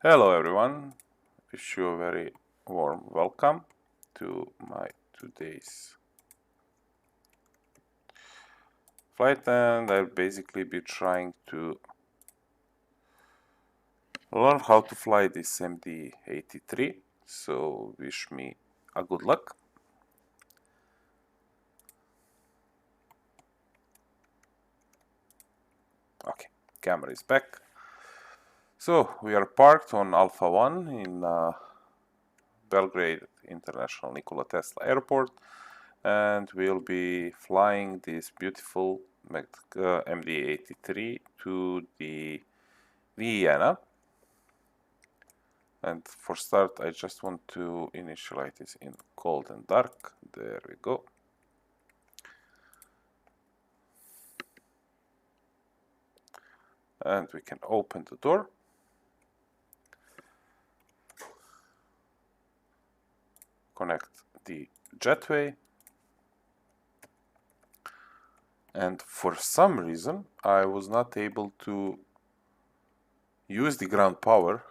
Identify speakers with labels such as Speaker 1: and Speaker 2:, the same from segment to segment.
Speaker 1: Hello everyone, wish you a very warm welcome to my today's flight, and I'll basically be trying to learn how to fly this MD83, so wish me a good luck. Okay, camera is back. So we are parked on Alpha 1 in Belgrade International Nikola Tesla Airport, and we'll be flying this beautiful MD83 to the Vienna. And for start, I just want to initialize this in cold and dark. There we go. And we can open the door. Connect the jetway. And for some reason, I was not able to use the ground power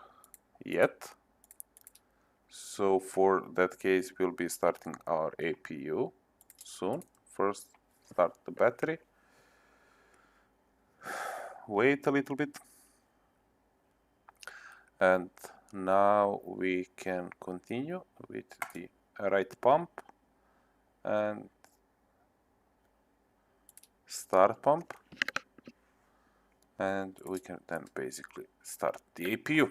Speaker 1: yet. So for that case, we'll be starting our APU soon. First, start the battery. Wait a little bit. And now we can continue with the right pump and start pump. And we can then basically start the APU.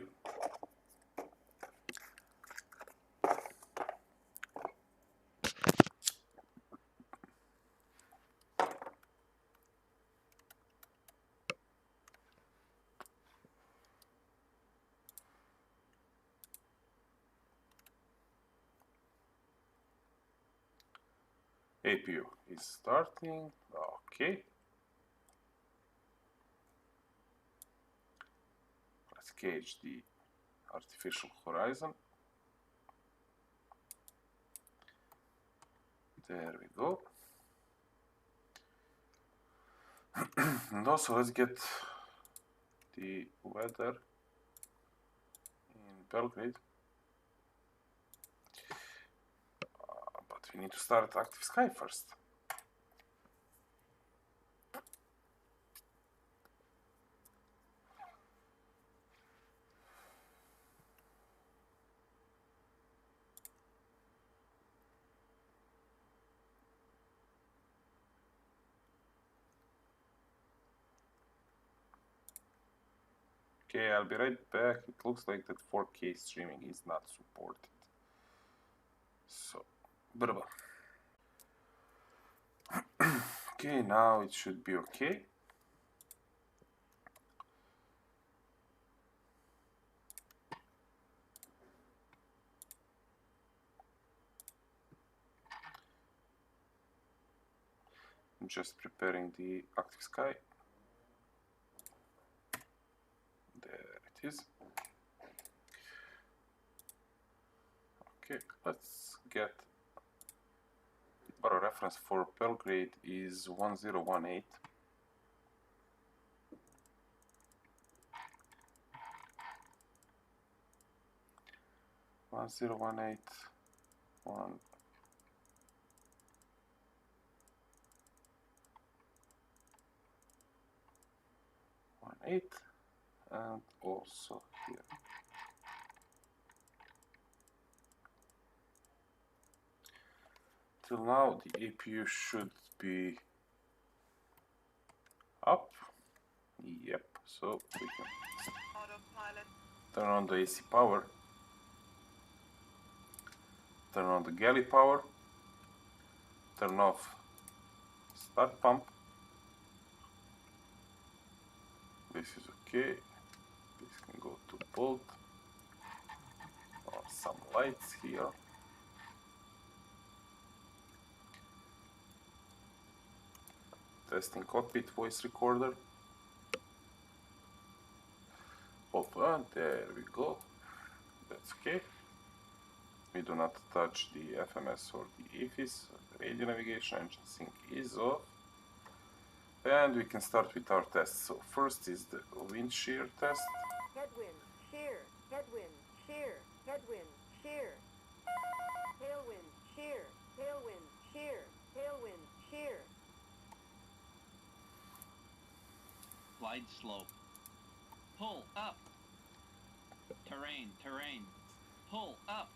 Speaker 1: APU is starting. Okay. Let's gauge the artificial horizon. There we go. And also let's get the weather in Belgrade. But we need to start active sky first. Okay, I'll be right back. It looks like that 4K streaming is not supported. So, bravo. Okay, now it should be okay. I'm just preparing the active sky. There it is. Okay, let's get our reference for Belgrade is 1018. One 18, and also here. Till now the APU should be up. Yep, so we can turn on the AC power, turn on the galley power, turn off start pump. This is okay. This can go to bolt. Some lights here. Testing cockpit voice recorder. Open, there we go. That's okay. We do not touch the FMS or the EFIS. Radio navigation engine sync is off. And we can start with our tests. So first is the wind shear test.
Speaker 2: Headwind, shear, headwind, shear, headwind, shear. Tailwind, shear, tailwind, shear, tailwind, shear.
Speaker 3: Glide slope. Pull up. Terrain, terrain. Pull up.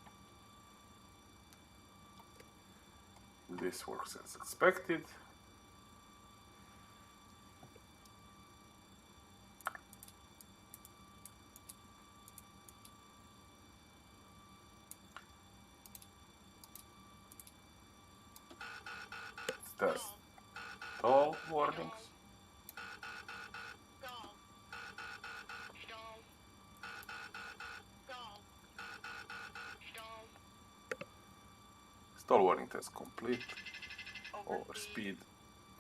Speaker 1: This works as expected. Let's test all warnings. Stall warning test complete. Overspeed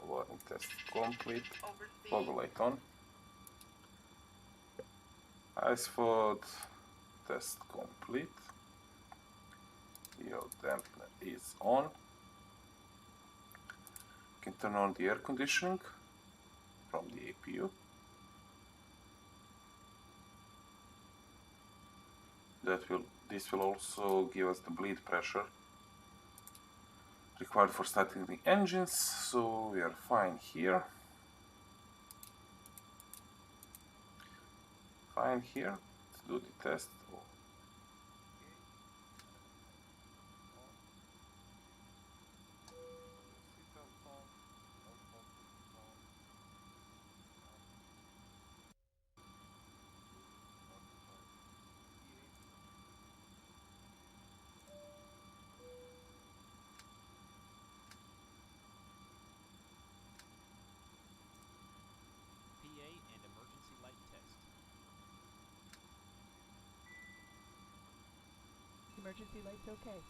Speaker 1: warning test complete. Fog light on. Ice flood test complete. Yaw dampener is on. You can turn on the air conditioning from the APU. This will also give us the bleed pressure required for starting the engines, so we are fine here. Fine here. Let's do the test.
Speaker 4: And emergency light test.
Speaker 5: Emergency lights okay.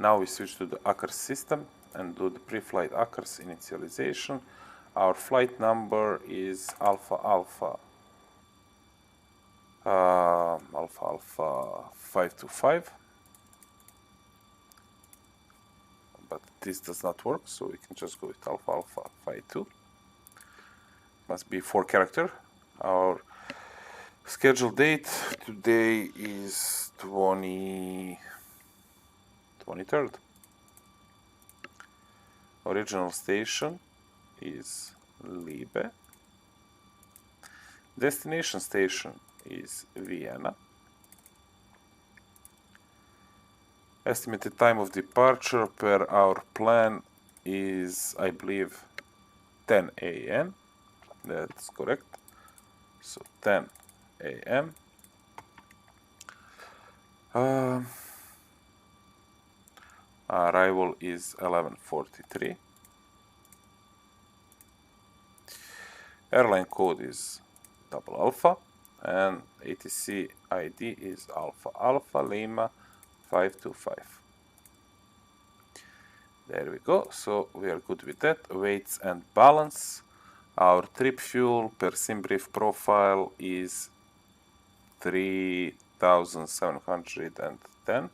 Speaker 1: Now we switch to the ACARS system and do the pre-flight ACARS initialization. Our flight number is Alpha Alpha 525, but this does not work, so we can just go with Alpha Alpha 52. Must be 4-character. Our scheduled date today is 23rd. Original station is LYBE. Destination station is Vienna. Estimated time of departure per our plan is, I believe, 10 a.m. That's correct. So 10 a.m. Arrival is 11:43. Airline code is double alpha, and ATC ID is Alpha Alpha Lima 525. There we go. So we are good with that. Weights and balance. Our trip fuel per sim brief profile is 3,710.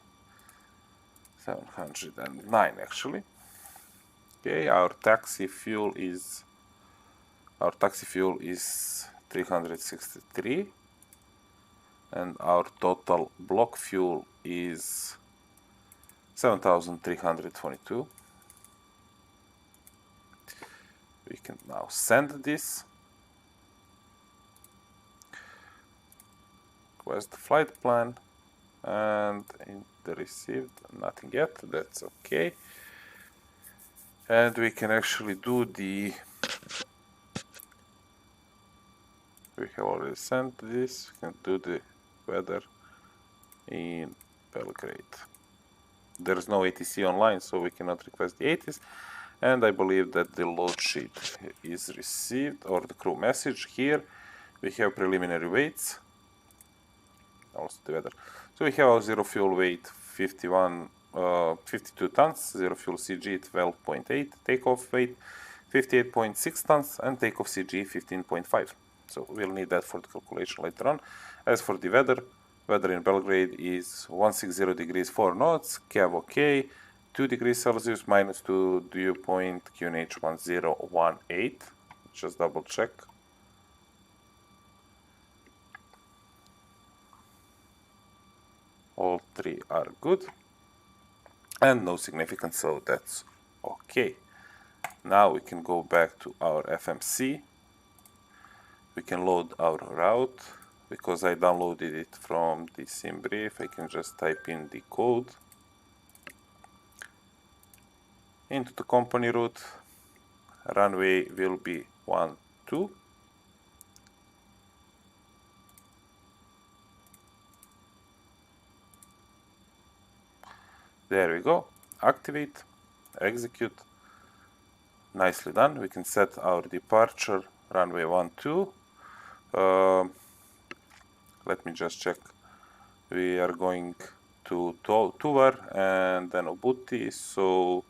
Speaker 1: 709 actually. Okay, our taxi fuel is 363, and our total block fuel is 7,322. We can now send this. Request the flight plan, and in the received, nothing yet. That's okay. And we can actually do the We have already sent this. We can do the weather in Belgrade. There's no ATC online, so we cannot request the ATC. And I believe that the load sheet is received, or the crew message. Here we have preliminary weights, also the weather. So we have our zero fuel weight 52 tons, zero fuel CG 12.8, takeoff weight 58.6 tons, and takeoff CG 15.5. So we'll need that for the calculation later on. As for the weather, weather in Belgrade is 160 degrees 4 knots, Cav OK, 2 degrees Celsius, -2 dew point, QNH 1018. Just double check. All three are good. And no significance, so that's okay. Now we can go back to our FMC. We can load our route. Because I downloaded it from the sim brief, I can just type in the code into the company route. Runway will be 12. There we go. Activate, execute. Nicely done. We can set our departure runway 12. Let me just check. We are going to Tuvar and then Obuti. So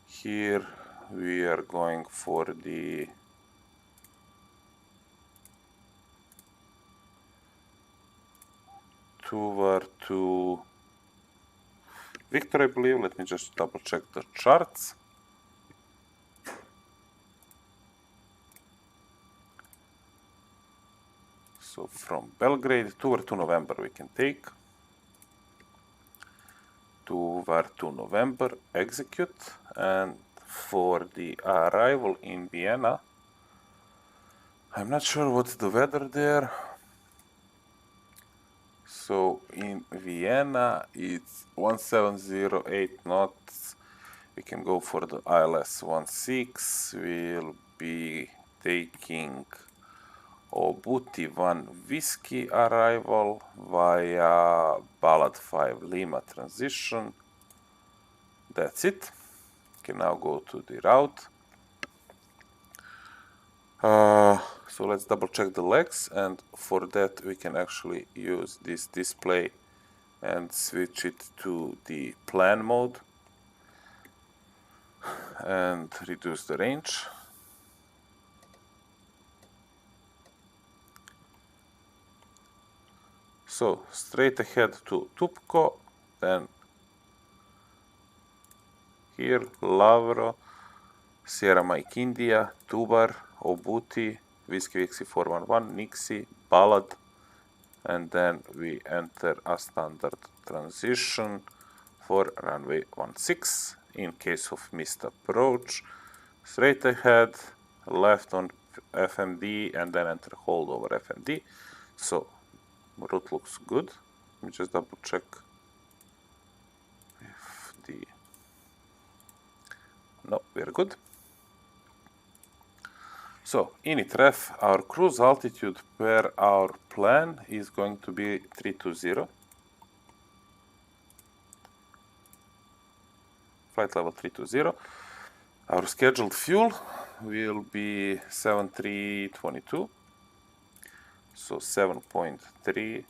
Speaker 1: here we are going for the Tuvar to Victor, I believe. Let me just double check the charts. So from Belgrade, Tuvar to November we can take. Tuvar to November, execute. And for the arrival in Vienna, I'm not sure what's the weather there. So in Vienna it's 1708 knots. We can go for the ILS 16. We'll be taking Obuti 1 Whiskey arrival via Ballad 5 Lima transition. That's it. Can now go to the route. So let's double check the legs, and for that we can actually use this display and switch it to the plan mode and reduce the range. So straight ahead to Tupko, then here Lavro, Sierra Mike India, Tubar, Obuti, Whiskey 411, Nixie, Ballad, and then we enter a standard transition for runway 16. In case of missed approach, straight ahead, left on FMD, and then enter hold over FMD. So route looks good. Let me just double check if the... No, we're good. So, init ref, our cruise altitude per our plan is going to be 320. Flight level 320. Our scheduled fuel will be 7322. So 7.3.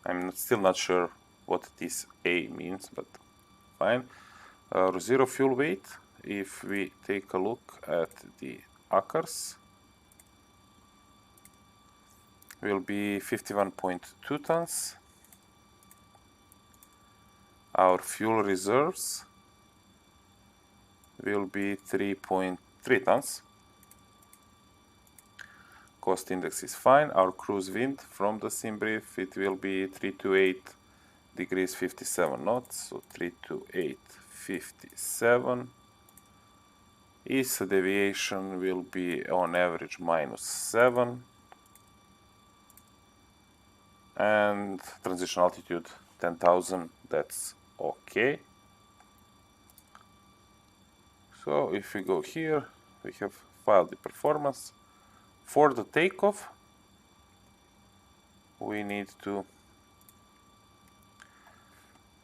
Speaker 1: I'm still not sure what this A means, but fine. Our zero fuel weight, if we take a look at the ACARS, will be 51.2 tons. Our fuel reserves will be 3.3 tons. Cost index is fine. Our cruise wind from the sim brief, it will be 328 degrees 57 knots, so 328 57. ESA deviation will be on average -7. And transition altitude 10,000, that's okay. So if we go here, we have file the performance. For the takeoff, we need to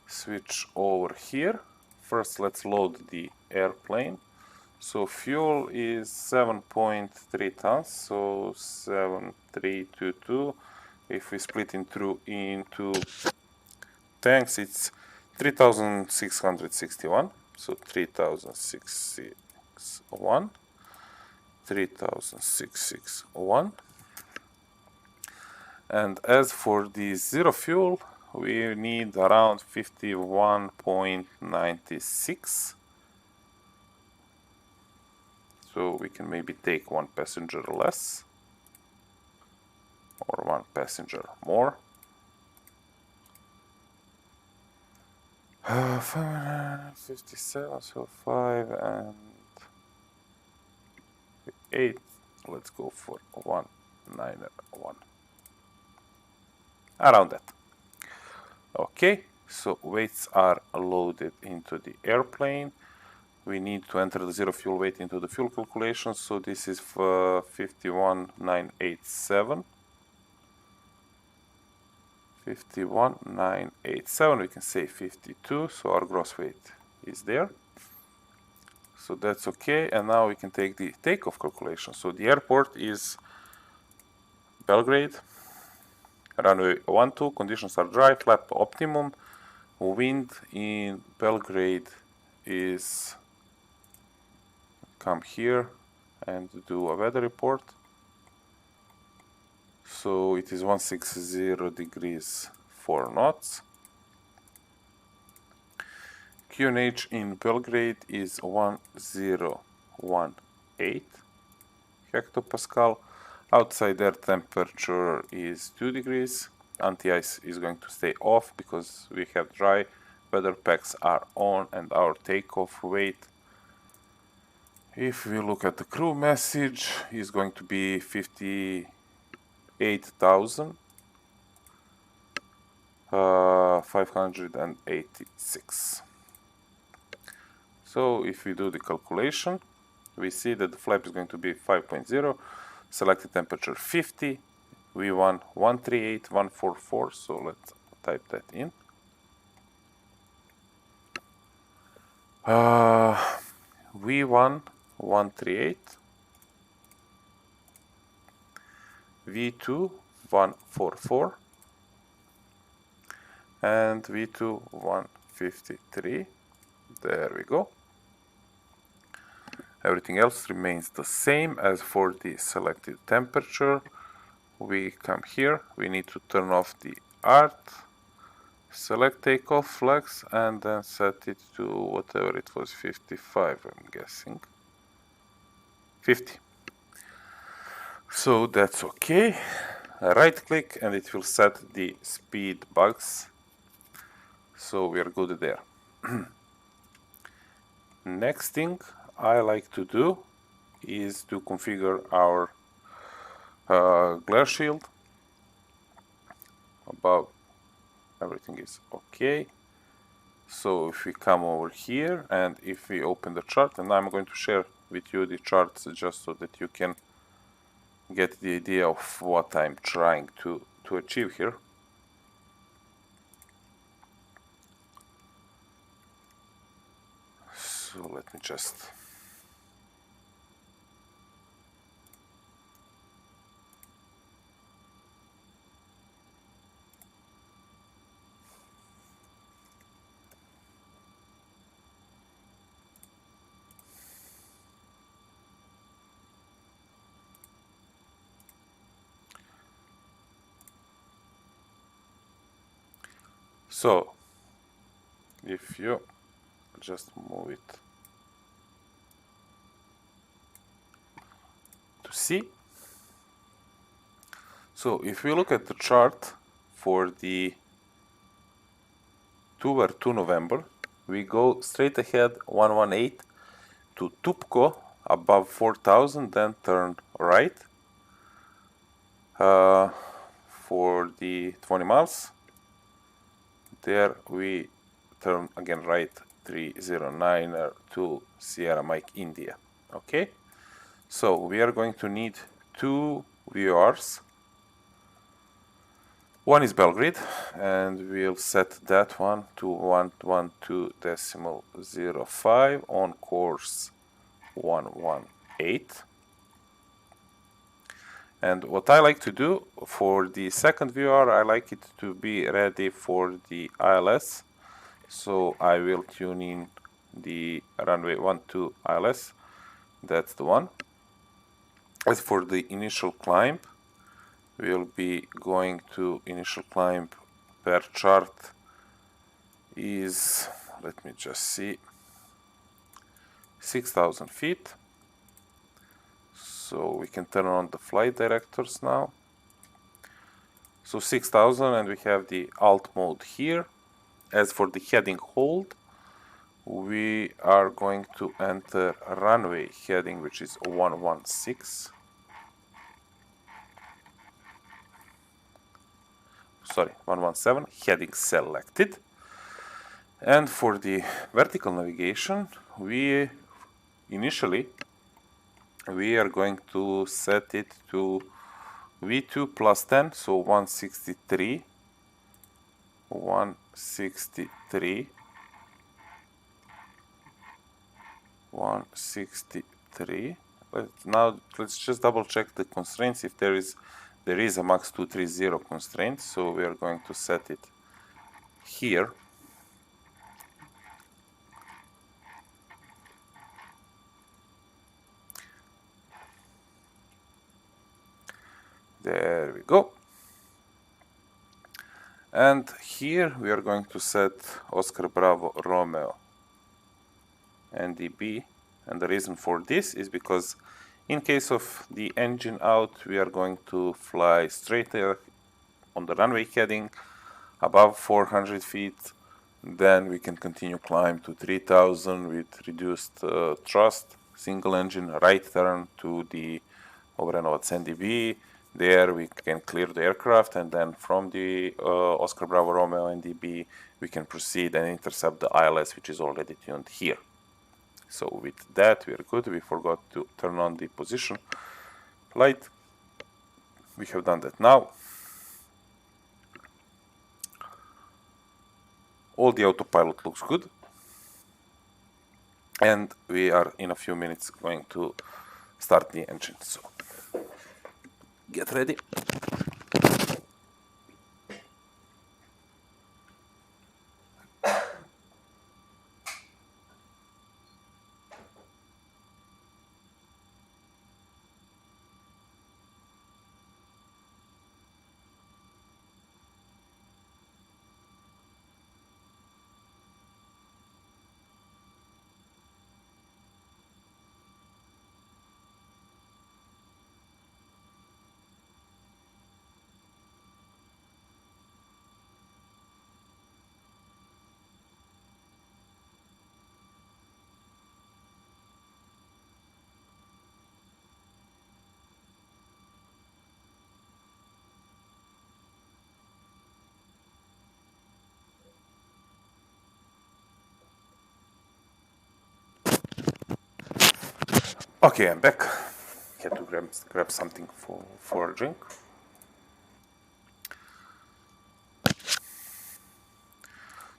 Speaker 1: switch over here. First, let's load the airplane. So fuel is 7.3 tons, so 7322. If we split into tanks, it's 3661. So 3661, 3661. And as for the zero fuel, we need around 51.96. So we can maybe take one passenger less or one passenger more. 557, so 5 and 8. Let's go for 191. Around that. Okay, so weights are loaded into the airplane. We need to enter the zero fuel weight into the fuel calculation. So this is 51,987. 51,987. We can say 52. So our gross weight is there. So that's okay. And now we can take the takeoff calculation. So the airport is Belgrade. Runway 12. Conditions are dry. Flap optimum. Wind in Belgrade is, come here and do a weather report. So it is 160 degrees 4 knots. QNH in Belgrade is 1018 hectopascal. Outside air temperature is 2 degrees. Anti-ice is going to stay off because we have dry. Weather packs are on and our takeoff weight, if we look at the crew message, is going to be 58,586. So if we do the calculation, we see that the flap is going to be 5.0, selected temperature 50, V1 138,144, so let's type that in. V1 138, V2 144, and V2 153. There we go. Everything else remains the same. As for the selected temperature, we come here, we need to turn off the art, select takeoff flex, and then set it to whatever it was, 55, I'm guessing. 50. So that's okay. Right click and it will set the speed bugs. So we are good there. Next thing I like to do is to configure our glare shield. Above, everything is okay. So if we come over here and if we open the chart, and I'm going to share with you the charts just so that you can get the idea of what I'm trying to achieve here. So let me just so if you just move it to see. So if we look at the chart for the 2 November, we go straight ahead 118 to Tupko above 4000, then turn right for the 20 miles. There we turn again right 309 to Sierra Mike India. Okay, So we are going to need two VORs. One is Belgrade, and we'll set that one to 112.05 on course 118. And what I like to do for the second VOR, I like it to be ready for the ILS. So I will tune in the runway 12 ILS. That's the one. As for the initial climb, we'll be going to initial climb per chart is, let me just see, 6,000 feet. So we can turn on the flight directors now. So 6,000, and we have the alt mode here. As for the heading hold, we are going to enter runway heading, which is 116. Sorry, 117, heading selected. And for the vertical navigation, we are going to set it to V2 plus 10, so 163. Now let's just double check the constraints if there is a max 230 constraint, so we are going to set it here. There we go. And here we are going to set Oscar Bravo Romeo NDB, and the reason for this is because in case of the engine out, we are going to fly straight on the runway heading above 400 feet. Then we can continue climb to 3000 with reduced thrust, single engine, right turn to the Obrenovac NDB. There we can clear the aircraft, and then from the Oscar Bravo Romeo NDB we can proceed and intercept the ILS, which is already tuned here. So with that we are good. We forgot to turn on the position light. We have done that now. All the autopilot looks good, and we are in a few minutes going to start the engine. So get ready. Okay, I'm back. Had to grab something for a drink.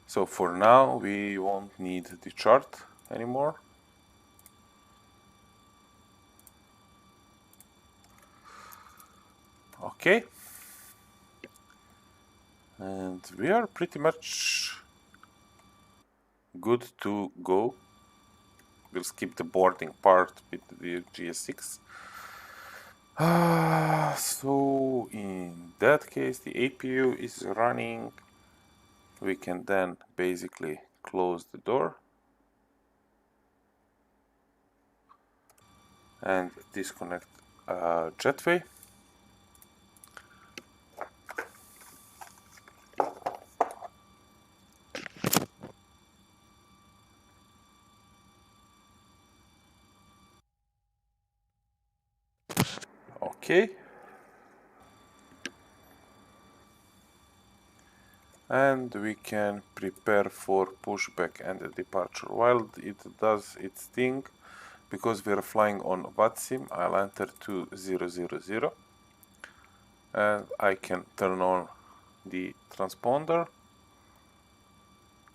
Speaker 1: So for now we won't need the chart anymore. Okay, and we are pretty much good to go. We'll skip the boarding part with the GSX. So in that case the APU is running. We can then basically close the door and disconnect jetway. Okay. And we can prepare for pushback and departure. While it does its thing, because we are flying on VATSIM, I'll enter 2000 and I can turn on the transponder.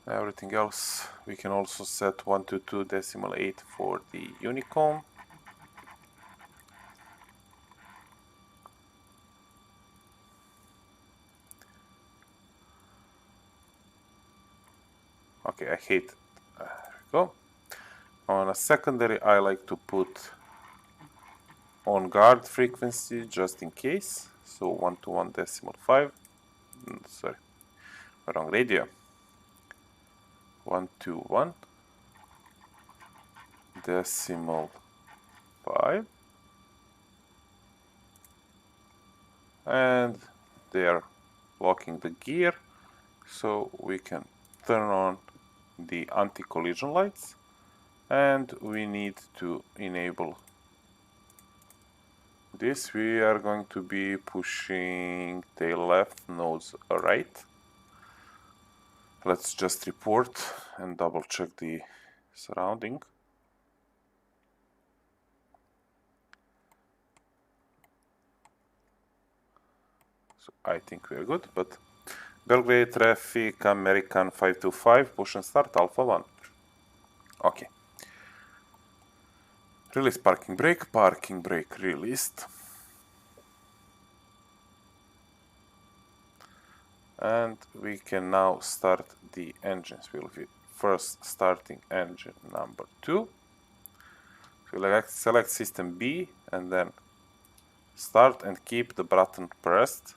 Speaker 1: Everything else we can also set 122.8 for the Unicom. Okay, I hate. There we go. On a secondary, I like to put on guard frequency just in case. So 121.5. Sorry, wrong radio. 121.5, and they are locking the gear, so we can turn on the anti-collision lights, and we need to enable this. We are going to be pushing tail left, nose right. Let's just report and double check the surrounding. So I think we're good, but Belgrade traffic, American 525, push and start, Alpha 1. Okay. Release parking brake released. And we can now start the engines. We'll be first starting engine number 2. So select system B and then start and keep the button pressed.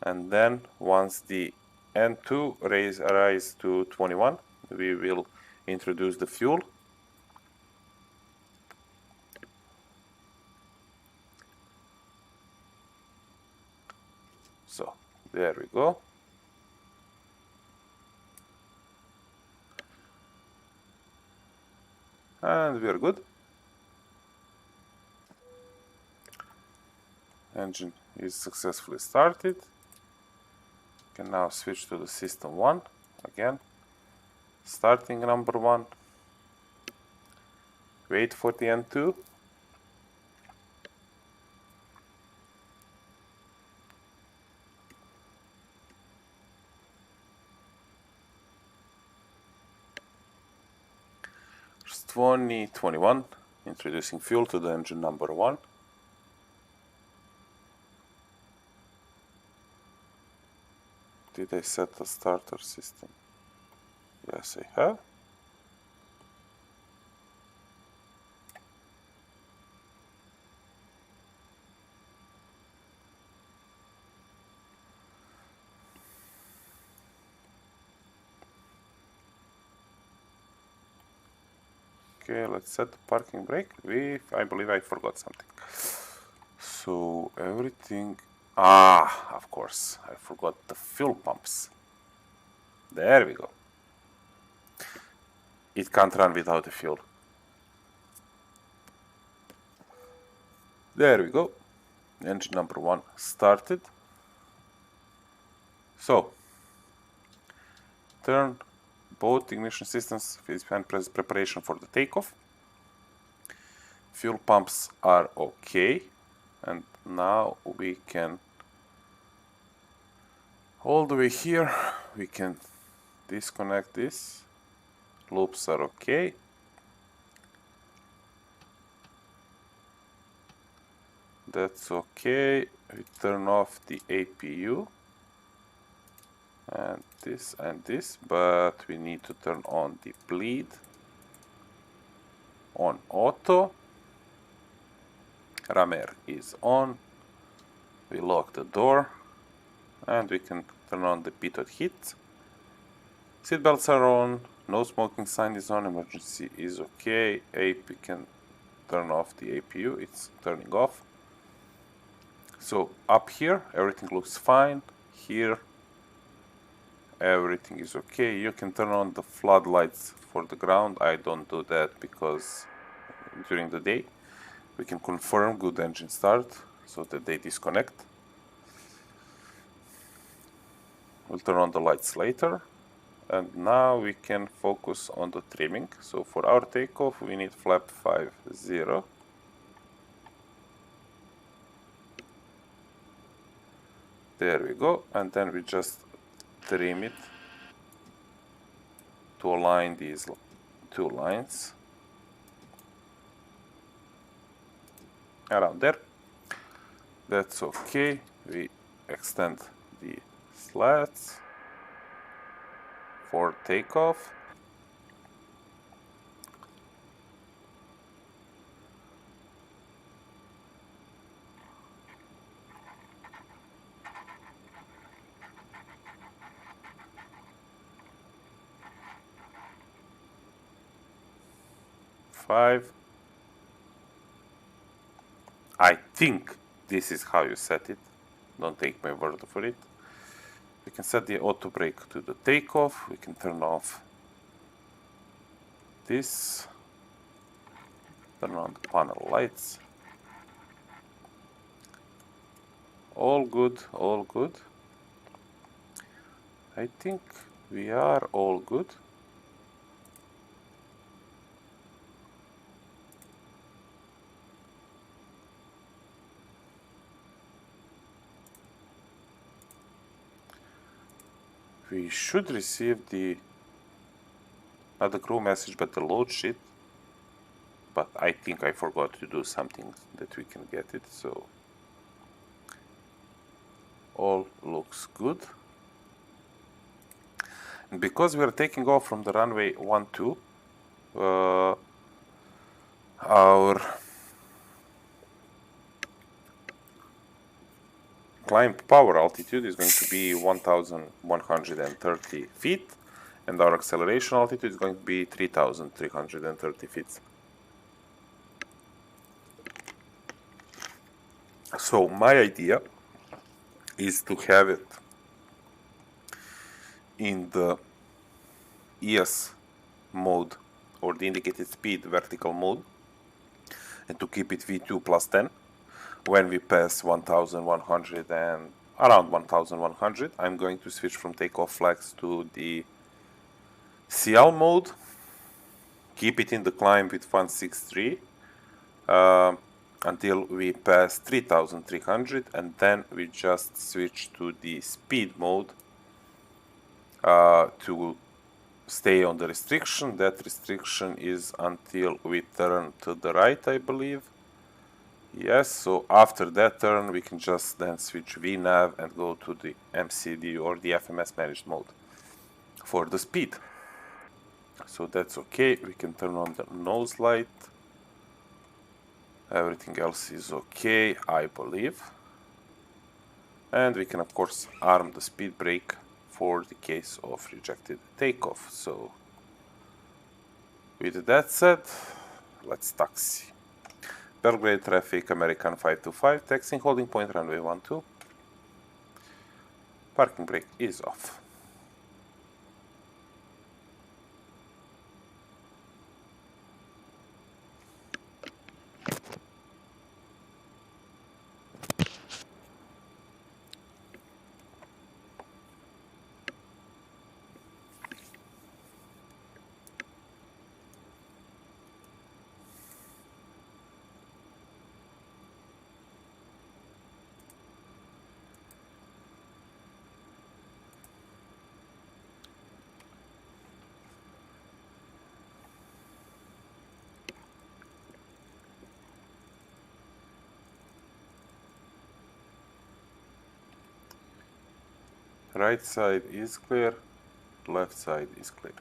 Speaker 1: And then once the N2 rise to 21, we will introduce the fuel. So there we go. And we are good. Engine is successfully started. Can now switch to the system 1 again. Starting number 1. Wait for the N2. It's 2021. Introducing fuel to the engine number 1. Did I set the starter system? Yes, I have. Okay, let's set the parking brake. I believe I forgot something. So everything. Of course, I forgot the fuel pumps. There we go. It can't run without the fuel. There we go. Engine number 1 started. So, turn both ignition systems and press preparation for the takeoff. Fuel pumps are okay. And now we can, all the way here, we can disconnect this. Loops are okay. That's okay. We turn off the APU and this, but we need to turn on the bleed on auto. Ram air is on. We lock the door and we can turn on the pitot heat. Seatbelts are on. No smoking sign is on. Emergency is okay. We can turn off the APU. It's turning off. So up here everything looks fine. Here everything is okay. You can turn on the floodlights for the ground. I don't do that because during the day we can confirm good engine start so that they disconnect. We'll turn on the lights later. And now we can focus on the trimming. So for our takeoff, we need flap 50. There we go. And then we just trim it to align these two lines around there. That's okay. We extend the slats for takeoff. Five. I think this is how you set it. Don't take my word for it. We can set the auto brake to the takeoff. We can turn off this. Turn on the panel lights. All good, all good. I think we are all good. We should receive the not the crew message but the load sheet, but I think I forgot to do something that we can get it, so all looks good. And because we are taking off from the runway 12, our climb power altitude is going to be 1130 feet, and our acceleration altitude is going to be 3330 feet. So my idea is to have it in the ES mode, or the indicated speed vertical mode, and to keep it V2 plus 10. When we pass 1100 and around 1100, I'm going to switch from takeoff flags to the CL mode, keep it in the climb with 163 until we pass 3300, and then we just switch to the speed mode to stay on the restriction. That restriction is until we turn to the right, I believe. Yes, so after that turn we can just then switch VNav and go to the MCD or the FMS managed mode for the speed. So that's okay. We can turn on the nose light. Everything else is okay, I believe. And we can of course arm the speed brake for the case of rejected takeoff. So with that said, let's taxi. Belgrade traffic, American 525, taxiing holding point runway 12. Parking brake is off. Right side is clear, left side is clear.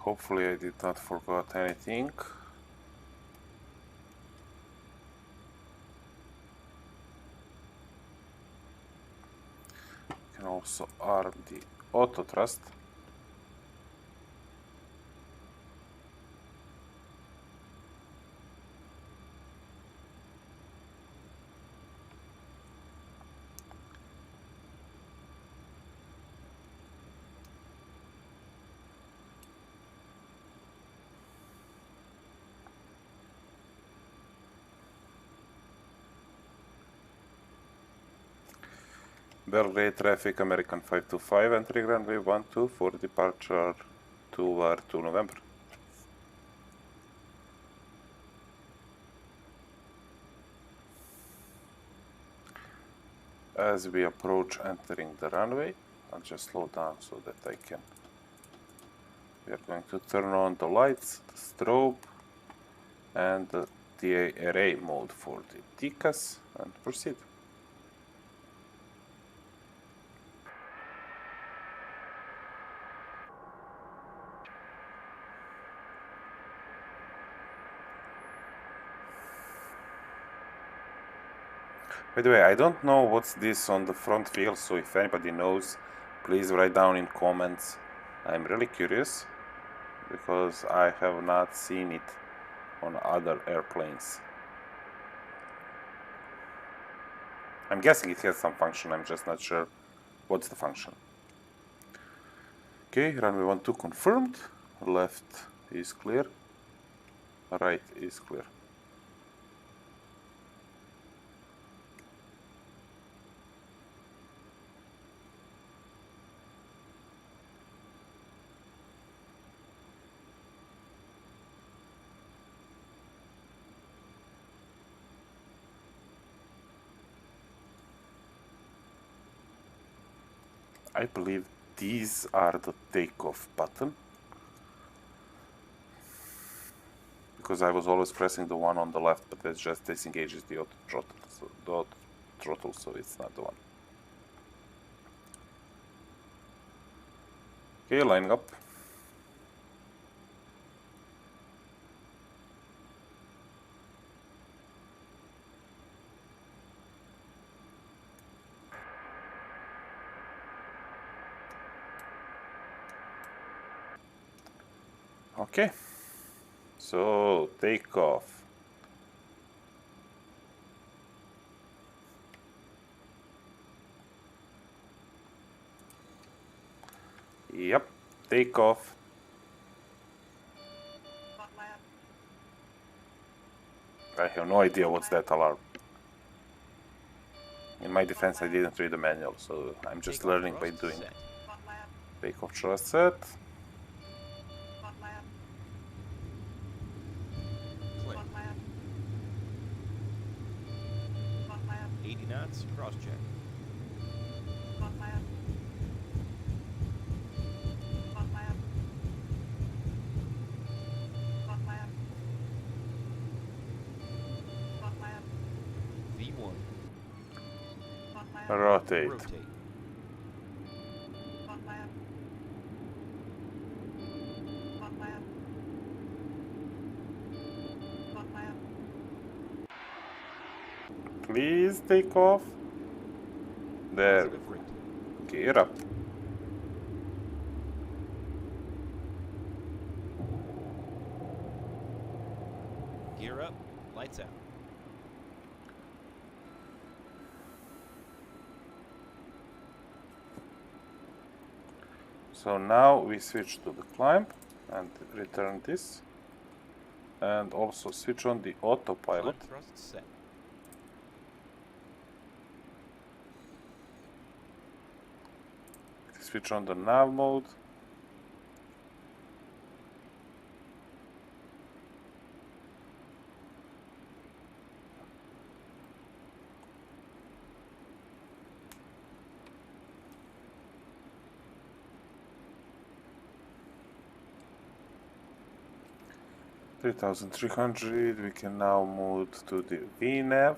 Speaker 1: Hopefully I did not forget anything. Can also arm the auto thrust. Belgrade traffic, American 525, entry runway 12 for departure to November. As we approach entering the runway, I'll just slow down so that I can. We are going to turn on the lights, the strobe, and the array mode for the TCAS and proceed. By the way, I don't know what's this on the front wheel, so if anybody knows, please write down in comments. I'm really curious, because I have not seen it on other airplanes. I'm guessing it has some function, I'm just not sure what's the function. Okay, runway 12 confirmed, left is clear, right is clear. I believe these are the takeoff button, because I was always pressing the one on the left, but that just disengages the auto throttle, so it's not the one. Okay, lining up. Okay, so takeoff. Yep, takeoff. I have no idea what's that alarm. In my defense, I didn't read the manual, so I'm just learning by doing. Takeoff thrust set.
Speaker 4: Click. 80 knots, cross check. V1.
Speaker 1: Rotate.
Speaker 4: Rotate.
Speaker 1: Please take off. There.
Speaker 4: Positive rate.
Speaker 1: Gear up.
Speaker 4: Gear up, lights out.
Speaker 1: So now we switch to the climb and return this, and also switch on the autopilot.
Speaker 4: Climb thrust set.
Speaker 1: Switch on the nav mode. $3,300. We can now move to the VNAV.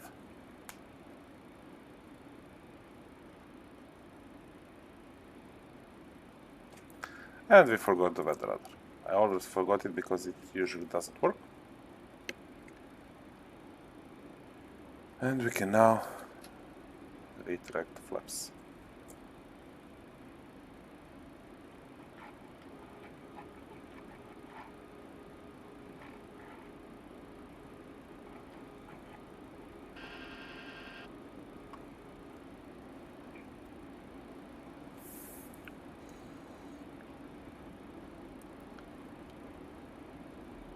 Speaker 1: And we forgot the weather radar. I always forgot it because it usually doesn't work. And we can now retract the flaps.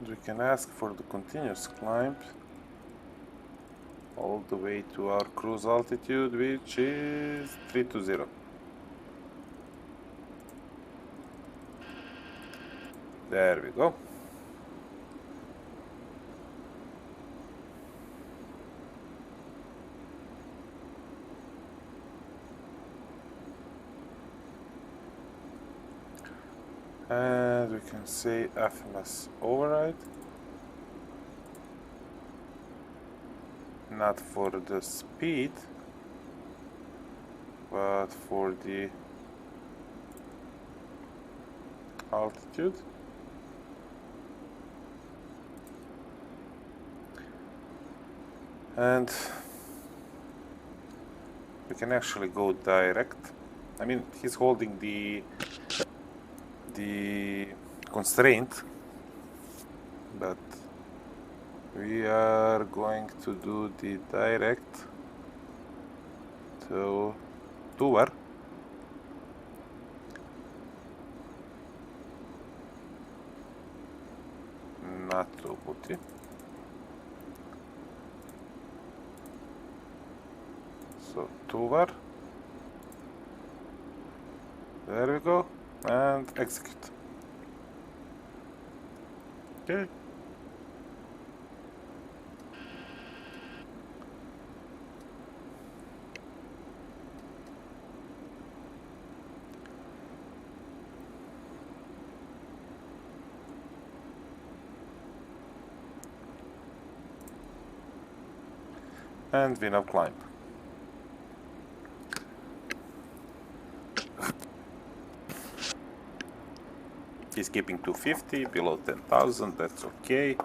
Speaker 1: We can ask for the continuous climb all the way to our cruise altitude, which is 320. There we go. And we can say FMS override. Not for the speed, but for the altitude. And we can actually go direct. I mean, he's holding the constraint, but we are going to do the direct to tour. Not to booty. So tour. There we go. And execute. Okay. And we now climb. He's keeping 250 below 10,000, that's okay.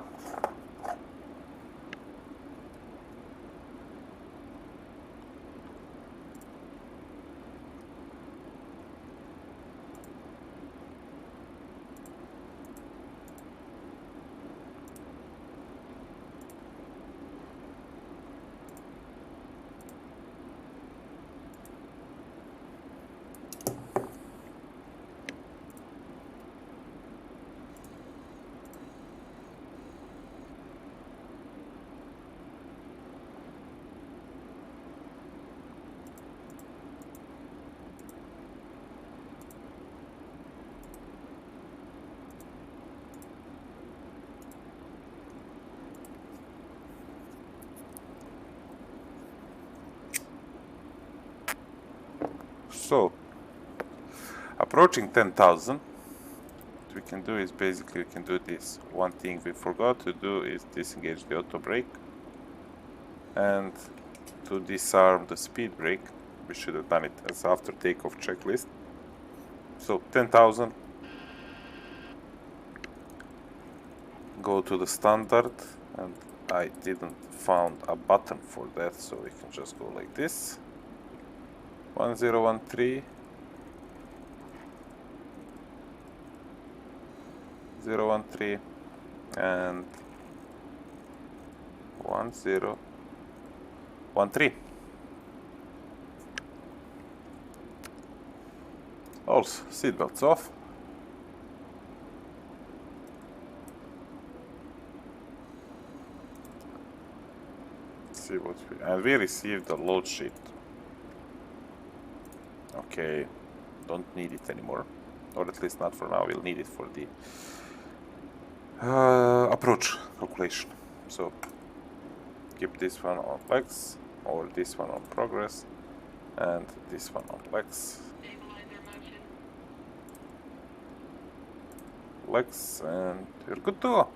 Speaker 1: So, approaching 10,000, what we can do is basically we can do this. One thing we forgot to do is disengage the auto brake, and to disarm the speed brake, we should have done it as after takeoff checklist. So 10,000, go to the standard, and I didn't found a button for that, so we can just go like this. 1013 013 and 1013. Also, seatbelts off. Let's see what we received the load sheet. Okay, don't need it anymore, or at least not for now. We'll need it for the approach calculation. So keep this one on flex, or this one on progress, and this one on flex. Flex, and you're good to go.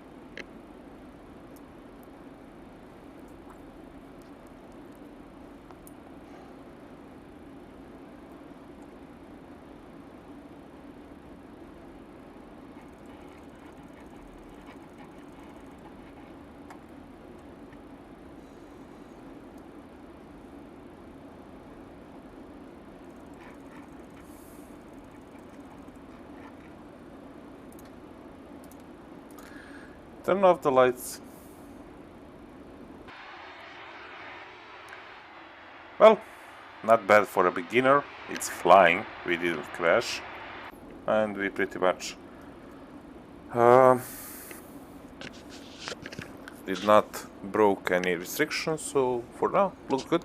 Speaker 1: Turn off the lights. Well, not bad for a beginner. It's flying. We didn't crash. And we pretty much did not broke any restrictions, so for now, looks good.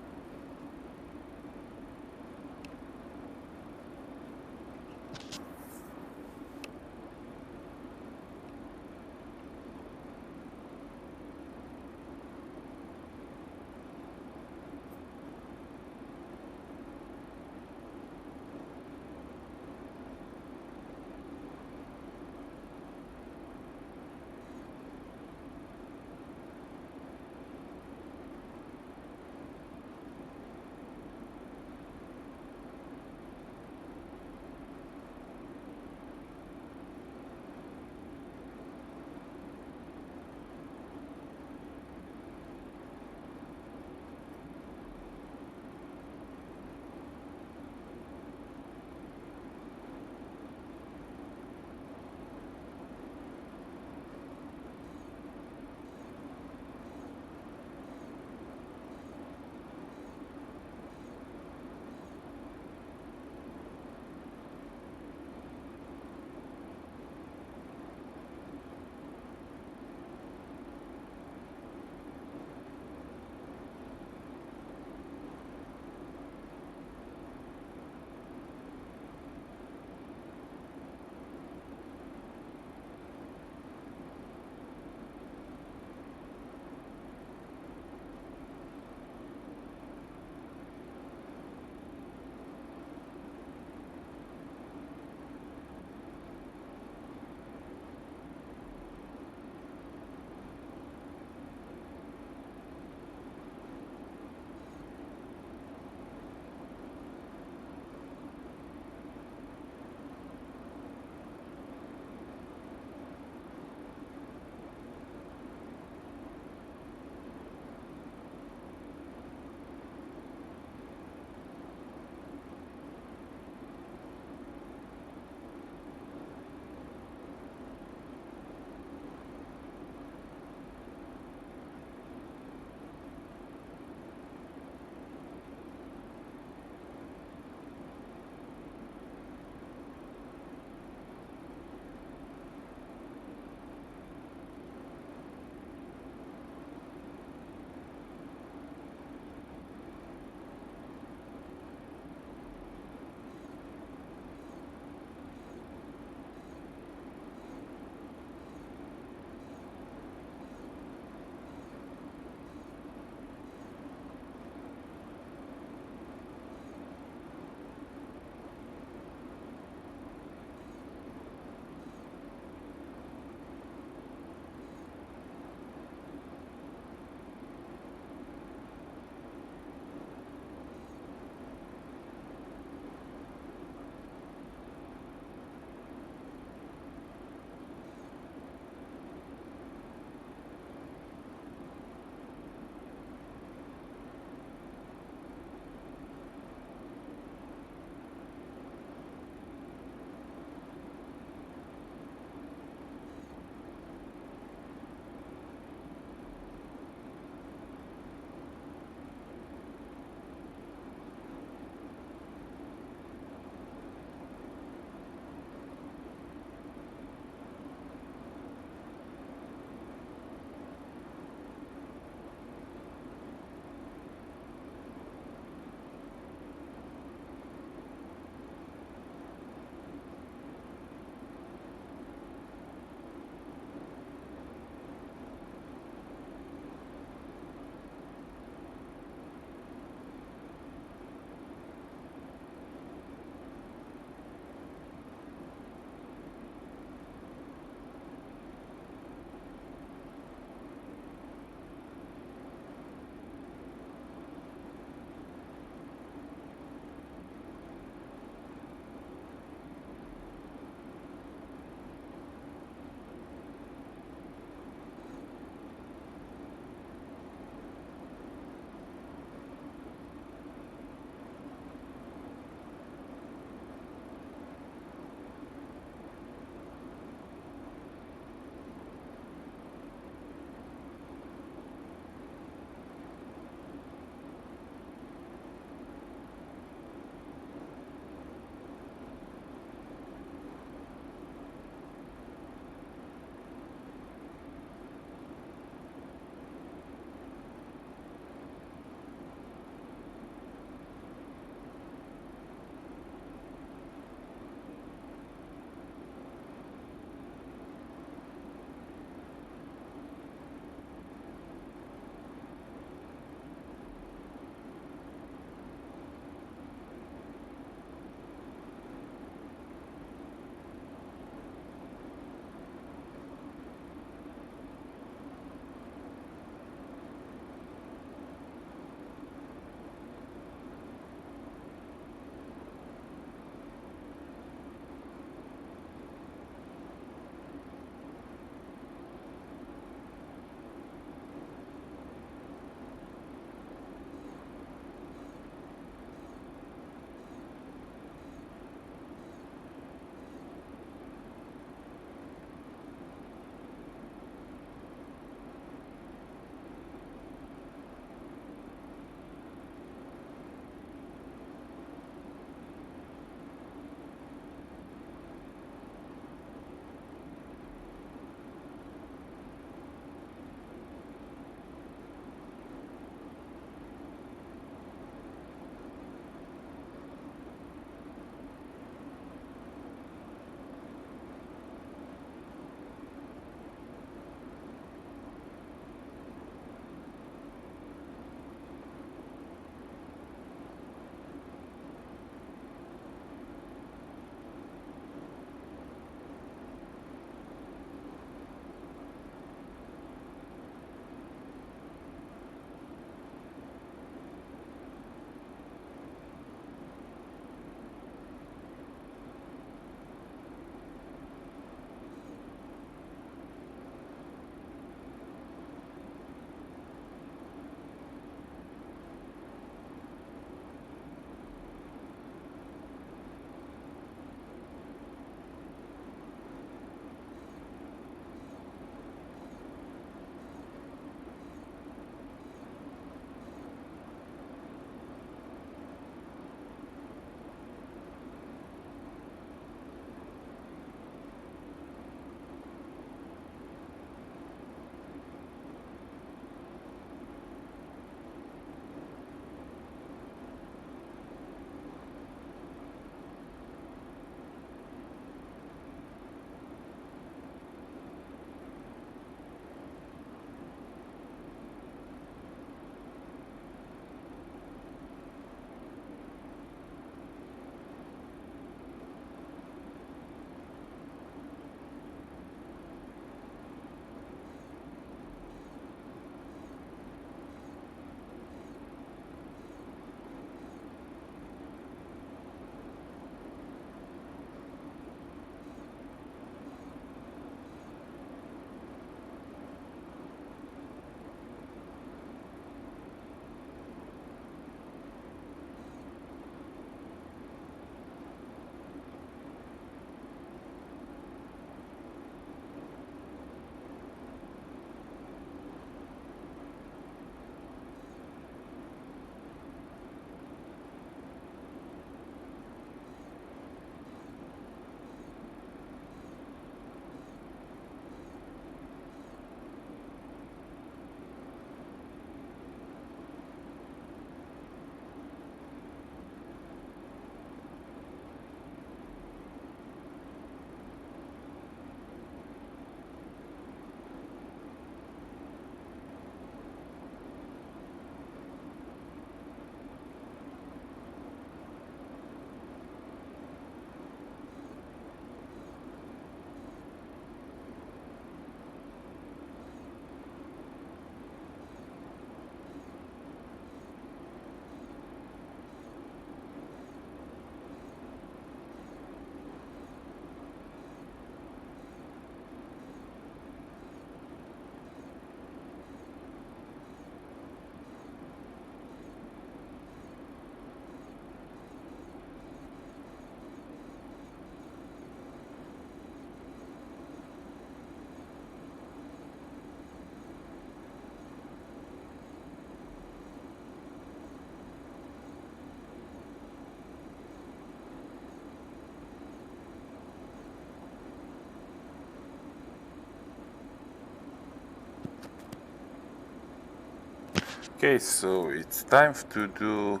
Speaker 1: Okay, so it's time to do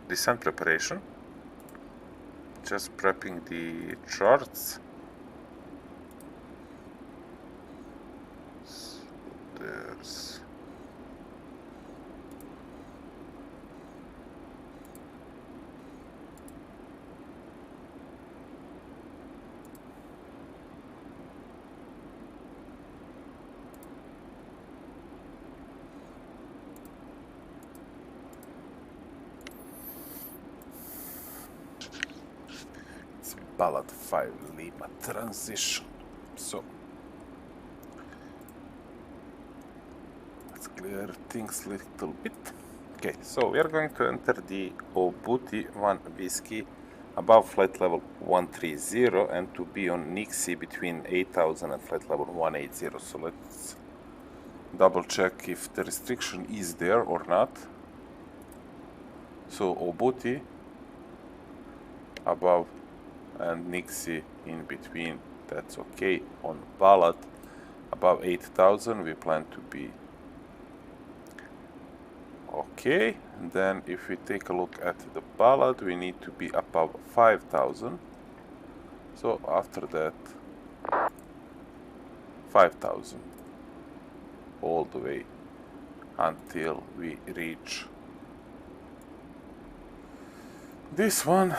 Speaker 1: descent preparation. Just prepping the charts. So there's ballad 5 Lima transition. So let's clear things a little bit. Okay, so we are going to enter the Obuti 1 Whiskey above flight level 130 and to be on Nixie between 8000 and flight level 180. So let's double check if the restriction is there or not. So Obuti above and Nixie in between, that's okay. On ballot above 8000 we plan to be okay. And then if we take a look at the ballot, we need to be above 5000. So after that 5000 all the way until we reach this one,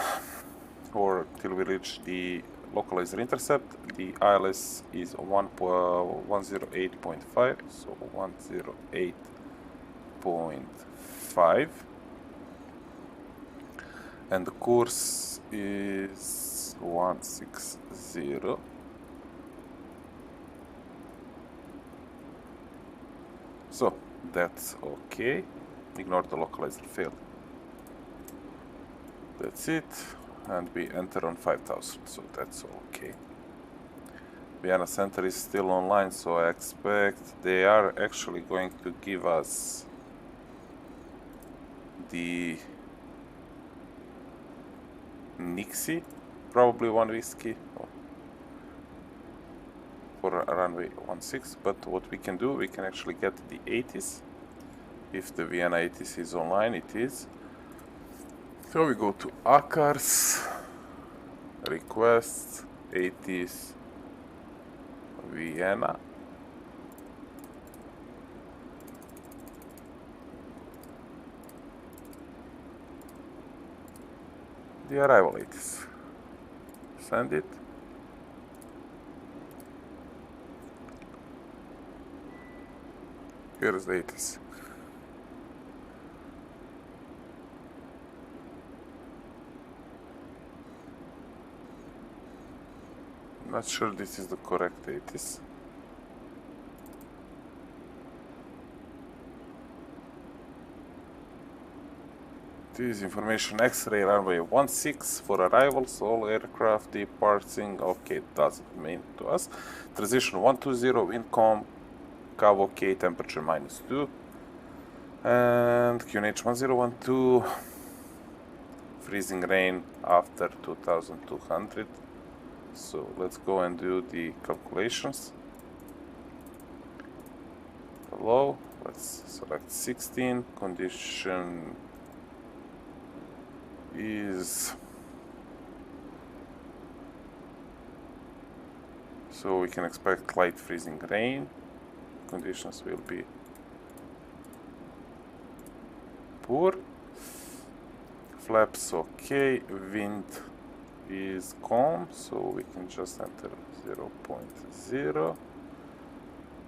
Speaker 1: or till we reach the localizer intercept. The ILS is 108.5, so 108.5, and the course is 160. So that's okay. Ignore the localizer failed. That's it. And we enter on 5000, so that's okay. Vienna Center is still online, so I expect they are actually going to give us the Nixie, probably 1 Whiskey for a runway 16, but what we can do, we can actually get the 80s. If the Vienna 80s is online, it is. So we go to ACARS, requests, 80s, Vienna. The arrival 80s. Send it. Here's the 80s. Not sure this is the correct 80s. This information X-ray runway 16 for arrivals, all aircraft departing. Okay, it doesn't mean to us. Transition 120, wind calm, CAV okay, temperature -2. And QNH 1012, freezing rain after 2200. So let's go and do the calculations. Hello, let's select 16, condition is, so we can expect light freezing rain. Conditions will be poor. Flaps okay, wind is calm, so we can just enter 0.0.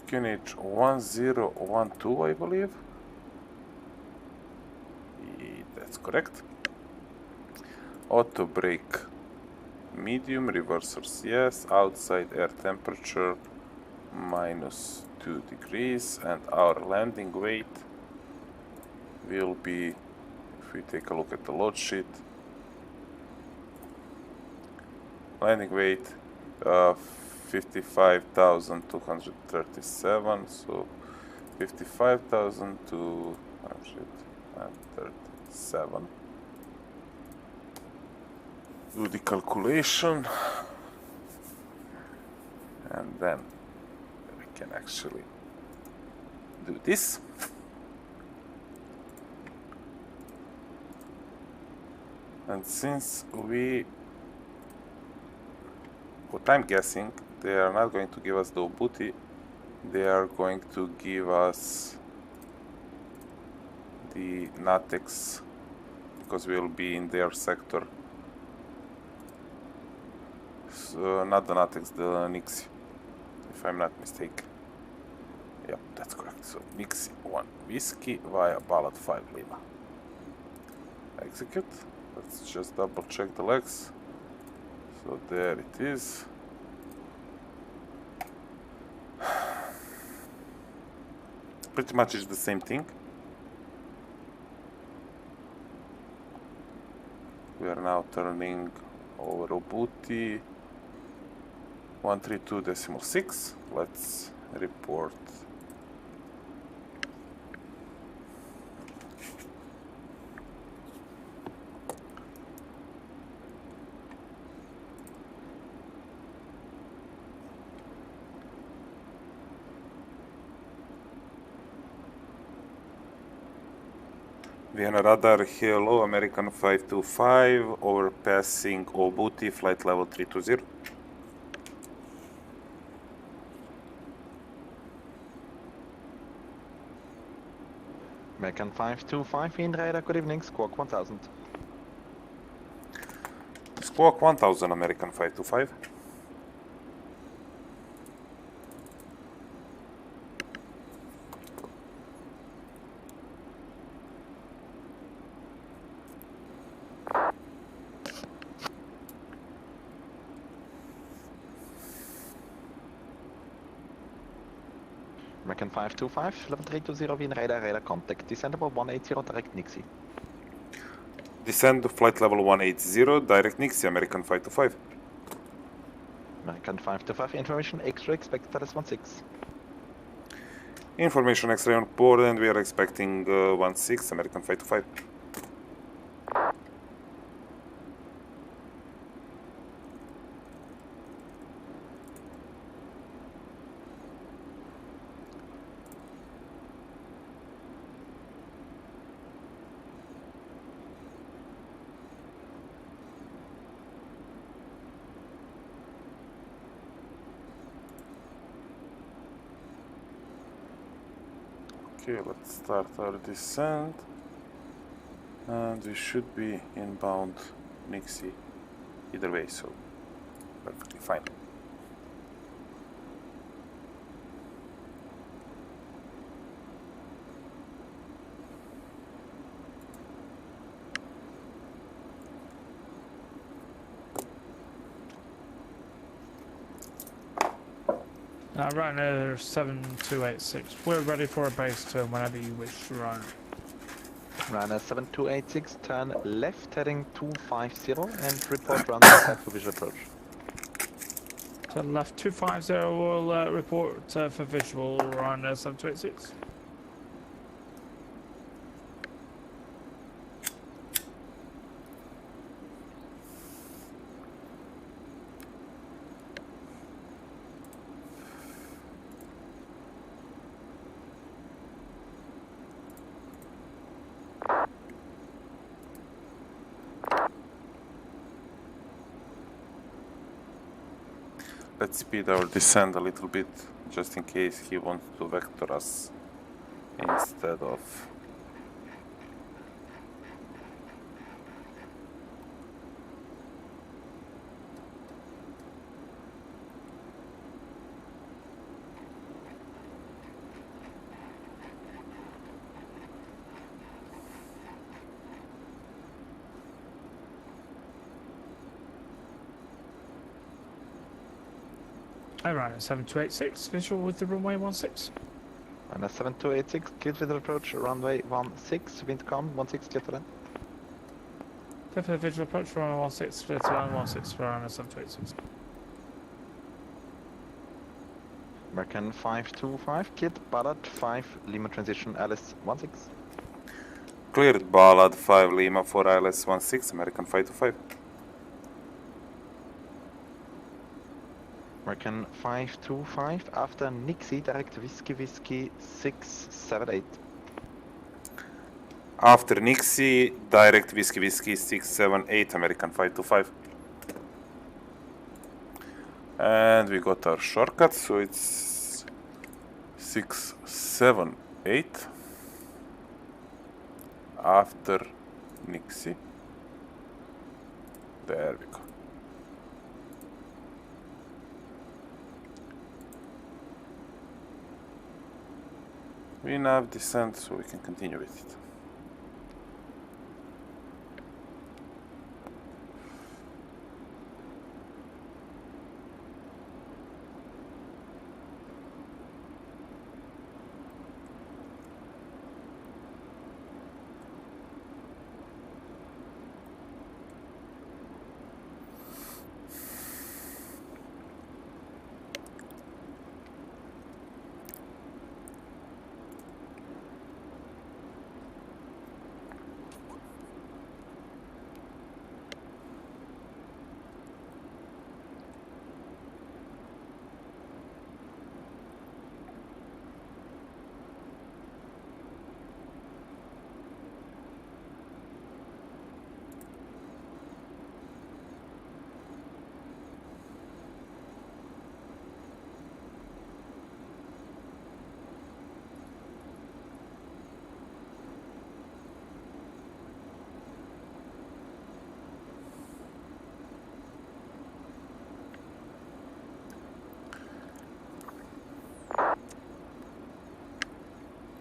Speaker 1: QNH 1012, I believe. That's correct. Auto brake medium, reversers yes, outside air temperature -2 degrees, and our landing weight will be, if we take a look at the load sheet, landing weight 55,237, so 55,237. Do the calculation, and then we can actually do this. And since what I'm guessing, they are not going to give us the booty, they are going to give us the NATEX, because we'll be in their sector. So, not the NATEX, the Nixie, if I'm not mistaken. Yep, that's correct. So Nixie 1 Whiskey via Ballad 5 Lima. Execute. Let's just double check the legs. So there it is. Pretty much is the same thing. We are now turning over Obuti 132.6. Let's report. Vienna radar, hello, American 525, overpassing Obuti, flight level 320.
Speaker 6: American 525, Wind Radar, good evening, Squawk 1000.
Speaker 1: Squawk 1000, American 525.
Speaker 6: American 525, level 320, Wind Radar, radar contact, descendable 180, direct Nixie.
Speaker 1: Descend to flight level 180, direct Nixie, American 525.
Speaker 6: American 525, information X-ray expected as 16.
Speaker 1: Information X-ray on board, and we are expecting 16, American 525. Okay, let's start our descent, and we should be inbound Nixie either way, so perfectly fine.
Speaker 7: Ryanair 7286, we're ready for a base turn whenever you wish to run.
Speaker 6: Ryanair 7286, turn left heading 250 and report runway 5 for visual approach.
Speaker 7: Turn left 250, will report for visual Ryanair 7286.
Speaker 1: Let's speed our descent a little bit, just in case he wants to vector us instead of...
Speaker 7: Ryanair 7286, visual with the runway 16.
Speaker 6: Ryanair 7286, cleared visual approach, runway 16, wind calm, 16 clear to land.
Speaker 7: Clear for the visual approach, runway 16, clear to land 16 for Ryanair 7286.
Speaker 6: American 525, cleared Ballard 5, Lima transition, Alice 16.
Speaker 1: Cleared Ballad 5 Lima for ILS 16, American 525.
Speaker 6: American 525, after Nixie, direct Whiskey 678.
Speaker 1: After Nixie, direct Whiskey Whiskey 678 American 525. And we got our shortcut, so it's 678 after Nixie. There we go. We now have descent, so we can continue with it.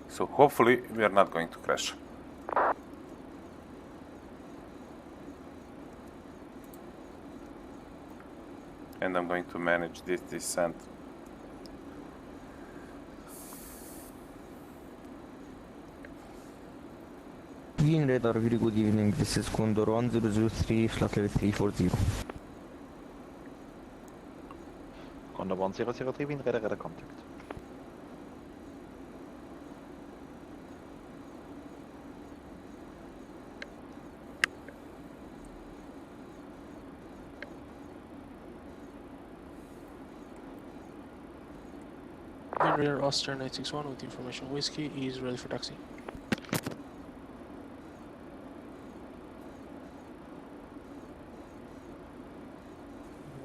Speaker 1: So hopefully we are not going to crash. And I'm going to manage this descent.
Speaker 8: Green radar, very good evening. This is Condor 1003, flight level 340.
Speaker 6: Condor 1003, wind radar, radar contact.
Speaker 9: Wind radar Auster 961 with information whiskey is ready for taxi.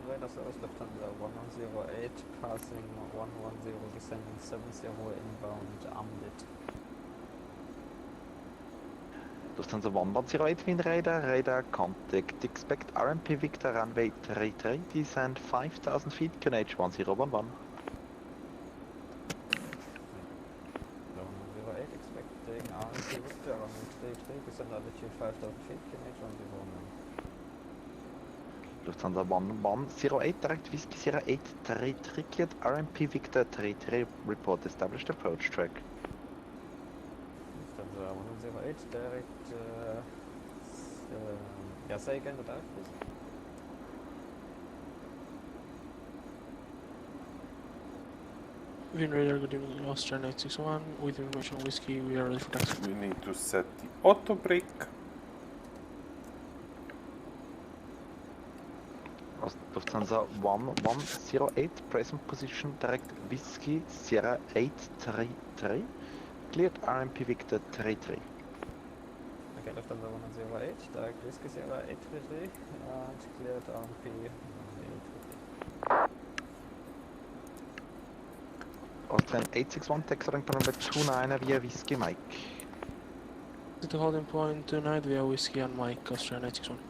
Speaker 10: Radar service Lufthansa 108, passing 110, descending 70 inbound, armed.
Speaker 6: Lufthansa 1108, wind radar, radar contact. Expect RMP Victor runway 33, descend 5000 feet, QNH 1011.
Speaker 10: 108, expecting RMP Victor runway 33, descend altitude 5000 feet, QNH 111.
Speaker 6: Lufthansa 1108, direct Whiskey 0833, cleared RMP Victor 33, report established approach track.
Speaker 10: Lufthansa 108, direct, yeah, say again the direct, please.
Speaker 9: Wind radar, good evening, Auster 961 with information whiskey, we are ready for taxi.
Speaker 1: We need to set the auto brake.
Speaker 6: Lufthansa 1108, present position, direct Whiskey Sierra 833, cleared RMP Victor 33.
Speaker 10: Okay, Lufthansa 108, direct Whiskey Sierra 833, and cleared RMP 833.
Speaker 6: Austrian 861, taxi rank number 29 via Whiskey Mike.
Speaker 9: To holding point tonight via whiskey and Mike, Auster 961.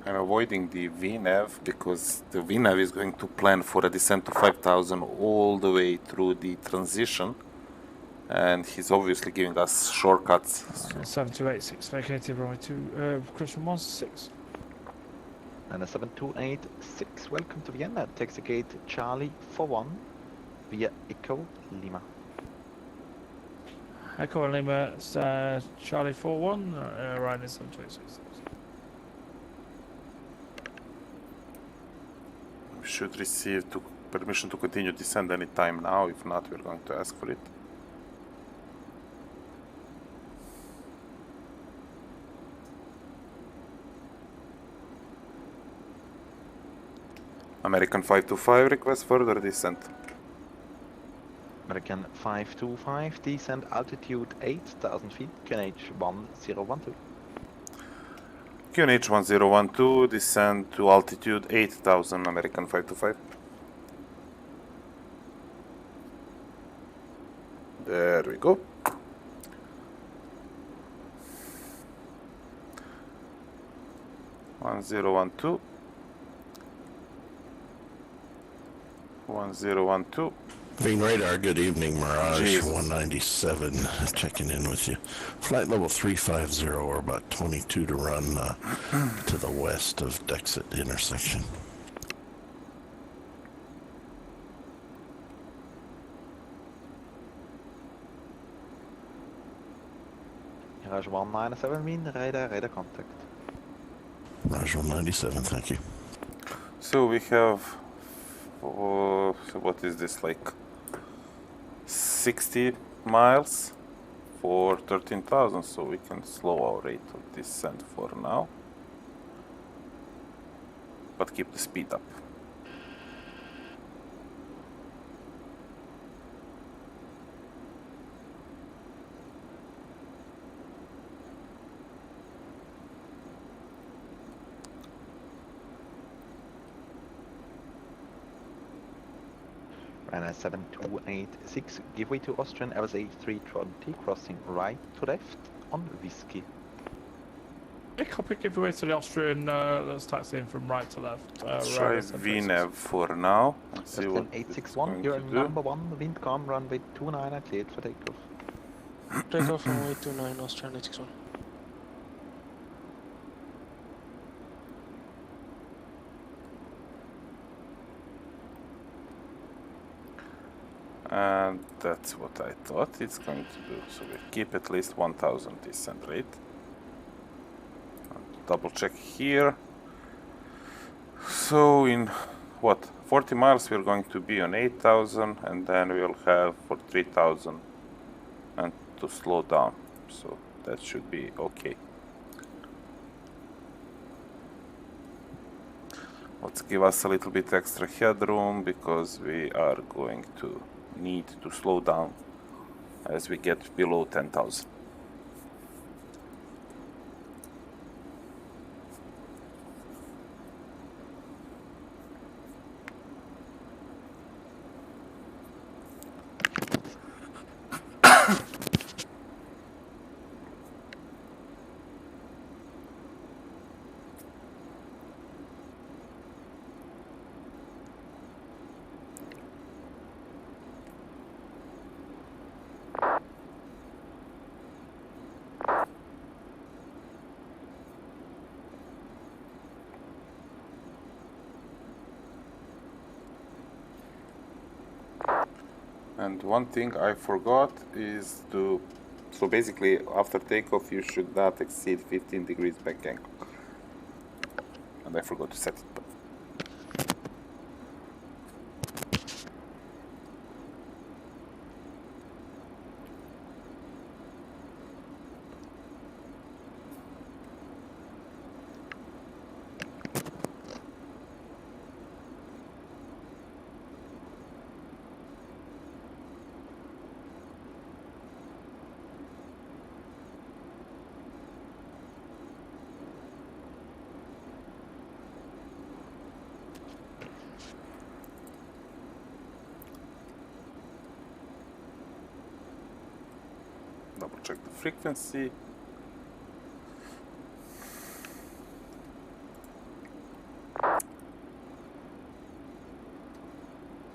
Speaker 1: I'm avoiding the VNAV because the VNAV is going to plan for a descent to 5000 all the way through the transition, and he's obviously giving us shortcuts.
Speaker 7: 7286, vacated runway 2, question 16.
Speaker 6: And a 7286, welcome to Vienna, taxi gate Charlie 41 via Echo Lima.
Speaker 7: Echo and Lima, Charlie 41, Ryan 7286.
Speaker 1: We should receive permission to continue descend any time now. If not, we're going to ask for it. American 525 request further descent.
Speaker 6: American 525, descent altitude 8,000 feet, QNH 1012.
Speaker 1: QNH 1012, descend to altitude 8000, American 525. There we go. One zero one two. 1012.
Speaker 11: Green Radar, good evening, Mirage
Speaker 1: Jesus.
Speaker 11: 197, checking in with you. Flight level 350, or about 22 to run to the west of Dexit intersection.
Speaker 6: Mirage 197, mean radar contact.
Speaker 11: Mirage 197, thank you.
Speaker 1: So we have, so what is this, like 60 miles for 13,000, so we can slow our rate of descent for now, but keep the speed up.
Speaker 6: Ryanair 7286, give way to Austrian LSA320, crossing right to left on Whiskey.
Speaker 7: Big copy, give away to the Austrian, let's taxi in from right to left.
Speaker 1: Let's try VNAV for now. Let's see what
Speaker 6: Austrian
Speaker 1: it's
Speaker 6: 861,
Speaker 1: going
Speaker 6: you're
Speaker 1: to do.
Speaker 6: number 1, wind calm, runway 29 and cleared for takeoff.
Speaker 9: Takeoff runway 29, Austrian 861.
Speaker 1: And that's what I thought it's going to do. So we keep at least 1000 descent rate. Double check here. So in what, 40 miles we're going to be on 8000, and then we'll have for 3000 and to slow down. So that should be okay. Let's give us a little bit extra headroom because we are going to need to slow down as we get below 10,000. And one thing I forgot is to, so basically after takeoff you should not exceed 15 degrees back angle. And I forgot to set it. Double check the frequency.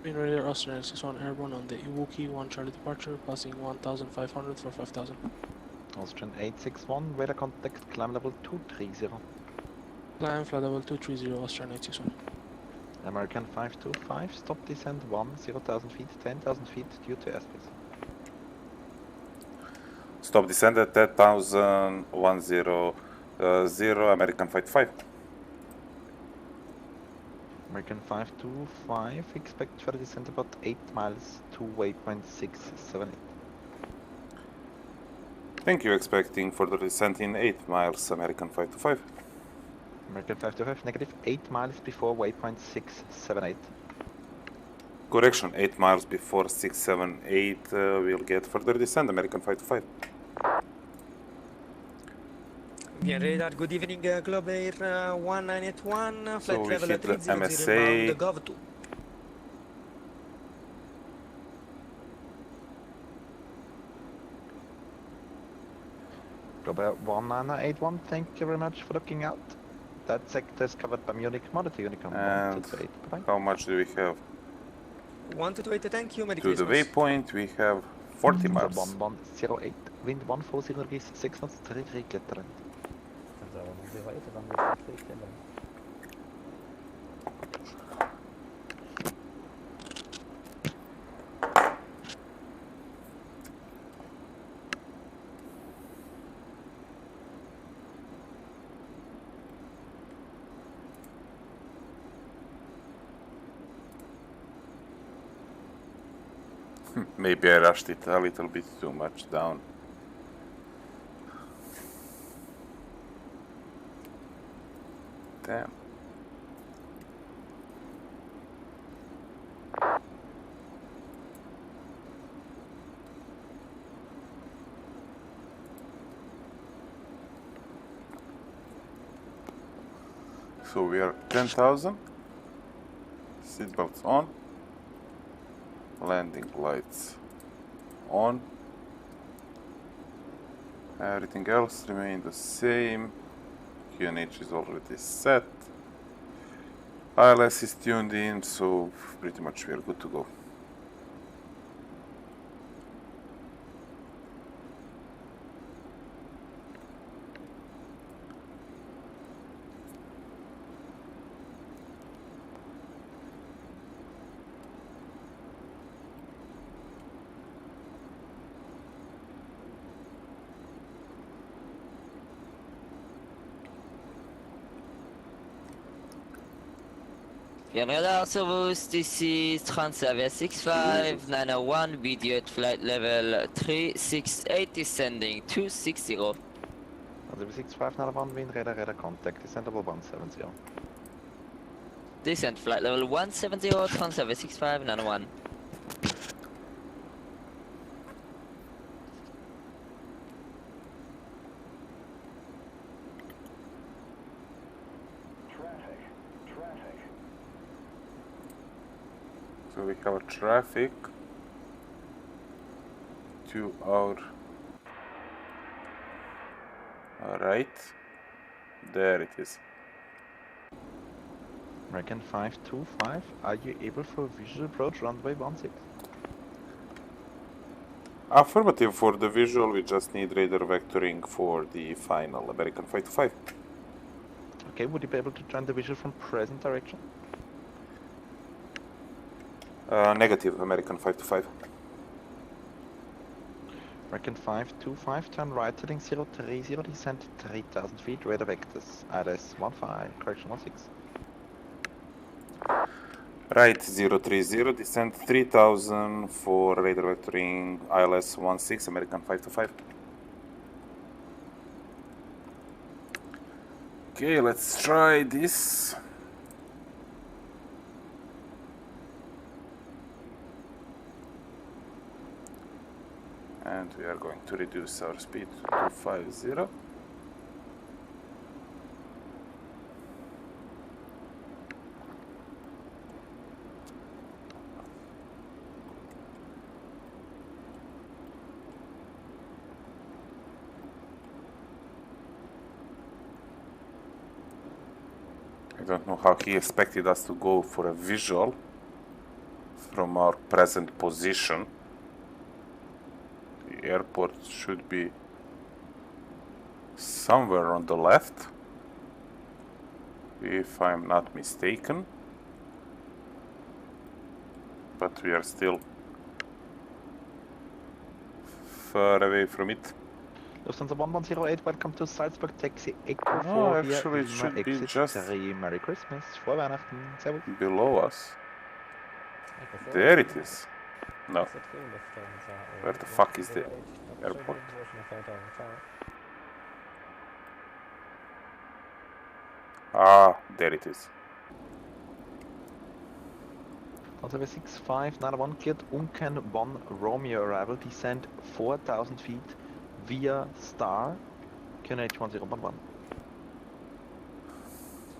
Speaker 9: Green Radar, Austrian 861 airborne on the Iwuki 1 Charlie departure, passing 1500 for 5000.
Speaker 6: Austrian 861, radar contact, climb level 230.
Speaker 9: Climb flight level 230, Austrian 861.
Speaker 6: American 525, stop descent 10,000 feet, 10,000 feet due to airspace.
Speaker 1: Stop descent at 10,000, 100, American 55.
Speaker 6: American 525, expect further descent about 8 miles to waypoint 678.
Speaker 1: Thank you, expecting further descent in 8 miles, American 525.
Speaker 6: American 525, negative 8 miles before waypoint 678.
Speaker 1: Correction, 8 miles before 678, we'll get further descent, American 525.
Speaker 12: Again, radar, good evening, Globe Air 1981, flight
Speaker 1: So we
Speaker 12: level
Speaker 1: hit the
Speaker 12: 300,
Speaker 1: MSA.
Speaker 12: inbound GOV2.
Speaker 6: Globe Air 1981, thank you very much for looking out. That sector is covered by Munich Monitor Unicom.
Speaker 1: And
Speaker 6: 128, bye-bye.
Speaker 1: how much do we have?
Speaker 12: 128, thank you, Merry
Speaker 1: To the
Speaker 12: Christmas.
Speaker 1: waypoint, we have 40 miles.
Speaker 6: 1108, wind 140 degrees, 6 knots, 33 get around.
Speaker 10: And so 108, dan moet je 3 killen.
Speaker 1: Maybe I rushed it a little bit too much down. Damn. So we are 10,000. Seatbelts on. Landing lights on. Everything else remains the same. QNH is already set. ILS is tuned in, so pretty much we are good to go.
Speaker 13: Radar Servus, this is Transavia 65901, video at flight level 368, descending 260.
Speaker 6: Transavia 6591, wind radar contact, descent level 170.
Speaker 13: Descent flight level 170, Transavia 6591.
Speaker 1: So we have a traffic to our right. There it is.
Speaker 6: American 525, are you able for visual approach runway 16?
Speaker 1: Affirmative for the visual, we just need radar vectoring for the final American 525.
Speaker 6: Okay, would you be able to join the visual from present direction?
Speaker 1: Negative, American 525.
Speaker 6: American 525, turn right heading 030, descent 3000 feet, radar vectors, ILS 15, correction 16.
Speaker 1: Right 030, descent 3000 for radar vectoring, ILS 16, American 525. Okay, let's try this. And we are going to reduce our speed to 250. I don't know how he expected us to go for a visual from our present position. The airport should be somewhere on the left, if I'm not mistaken, but we are still far away from it.
Speaker 6: Lufthansa 1108, welcome to Salzburg, taxi Echo 4
Speaker 1: No,
Speaker 6: via
Speaker 1: actually it
Speaker 6: Lima,
Speaker 1: should be
Speaker 6: exit
Speaker 1: just
Speaker 6: 3. Merry Christmas, frohe Weihnachten, servus.
Speaker 1: below us. There it is. No. Where the fuck is the airport? Ah, there it is.
Speaker 6: Transavia 6591 cleared Unken 1 Romeo arrival, descend 4,000 feet via Star, QNH 1011.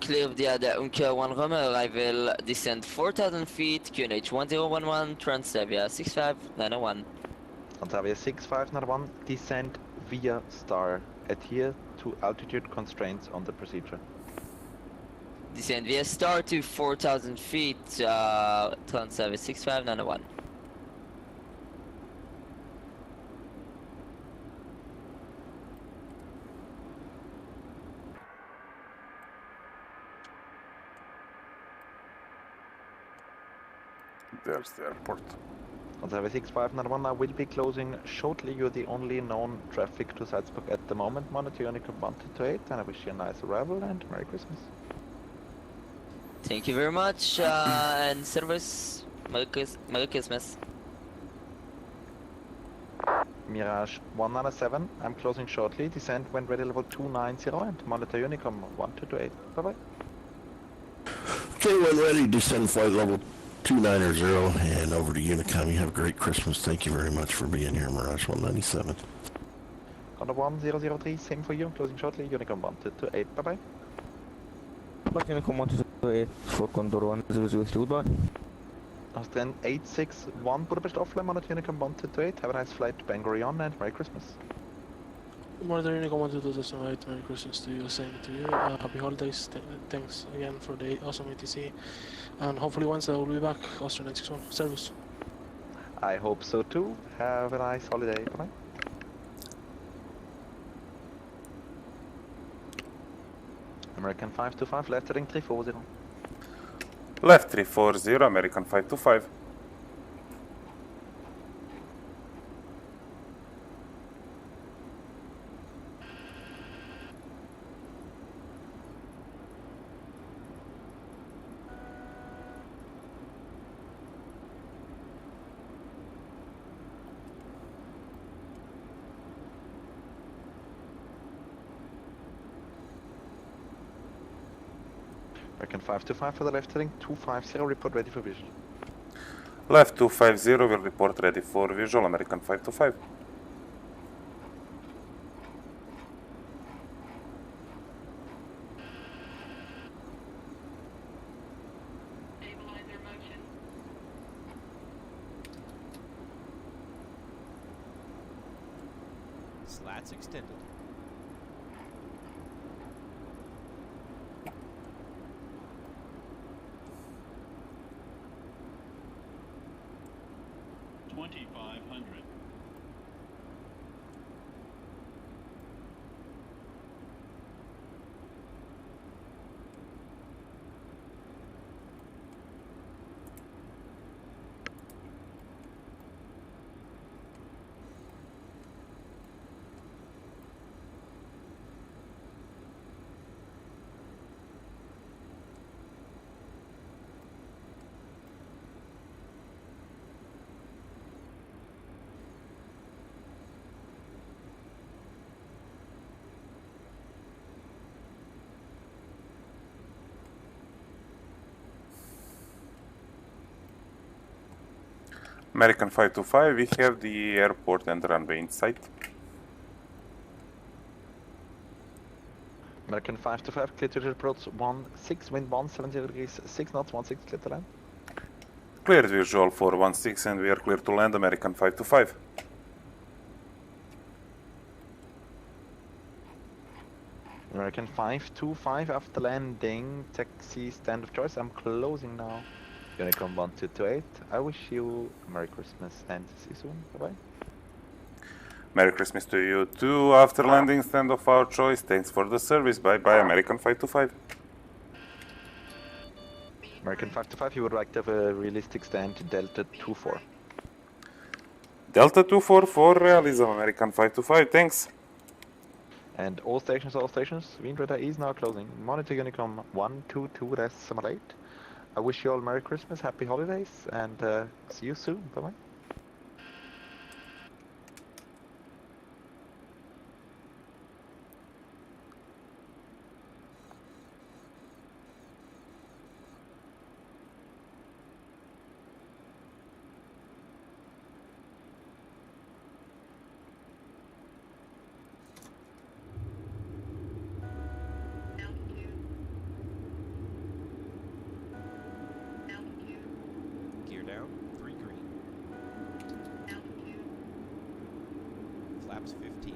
Speaker 13: Clear of the other Unker 1 Roma arrival, descend 4,000 feet, QNH 1011, Transavia 6591.
Speaker 6: Transavia 6591, descend via Star, adhere to altitude constraints on the procedure.
Speaker 13: Descend via Star to 4,000 feet, Transavia 6591.
Speaker 1: There's the airport.
Speaker 6: Transavia 6591 now will be closing shortly. You're the only known traffic to Salzburg at the moment. Monitor Unicum 128, and I wish you a nice arrival and Merry Christmas.
Speaker 13: Thank you very much, and service. Merry Christmas.
Speaker 6: Mirage 197, I'm closing shortly. Descend when ready level 290 and monitor Unicum 1228. Bye bye.
Speaker 11: Okay, when ready, descend flight level 290 and over to Unicom. You have a great Christmas. Thank you very much for being here, Mirage 197.
Speaker 6: Condor 1003, same for you. Closing shortly. Unicom 1228. Bye bye.
Speaker 8: Unicum 1228 for Condor 1003. Goodbye.
Speaker 6: Austrian 861 Budapest offline. Monitor Unicom 1228. Have a nice flight to Ben Gurion and Merry Christmas.
Speaker 9: Monitor Unicum 1228, Merry Christmas to you, same to you. Happy holidays. Thanks again for the awesome ATC. And hopefully Wednesday we'll be back, Austrian 961 service.
Speaker 6: I hope so too. Have a nice holiday. Bye bye. American 525, left heading 340.
Speaker 1: Left 340, American 525.
Speaker 6: American 525 for the left heading 250, report ready for visual.
Speaker 1: Left 250 will report ready for visual, American 525.
Speaker 4: Slats extended.
Speaker 1: American 525, we have the airport and runway in sight.
Speaker 6: American 525, clear to approach 16, wind 170 degrees, 6 knots, 16, clear to land.
Speaker 1: Cleared visual for 16 and we are clear to land, American 525.
Speaker 6: American 525 after landing, taxi stand of choice, I'm closing now. Unicom 1228, I wish you a Merry Christmas and see you soon, bye bye.
Speaker 1: Merry Christmas to you too, after landing stand of our choice, thanks for the service, bye bye American 525.
Speaker 6: American 525, you would like to have a realistic stand in Delta 24.
Speaker 1: Delta 24 for realism, American 525, thanks.
Speaker 6: And all stations, wind radar is now closing. Monitor Unicom 122-8. I wish you all Merry Christmas, Happy Holidays, and see you soon. Bye-bye.
Speaker 4: Flaps 15.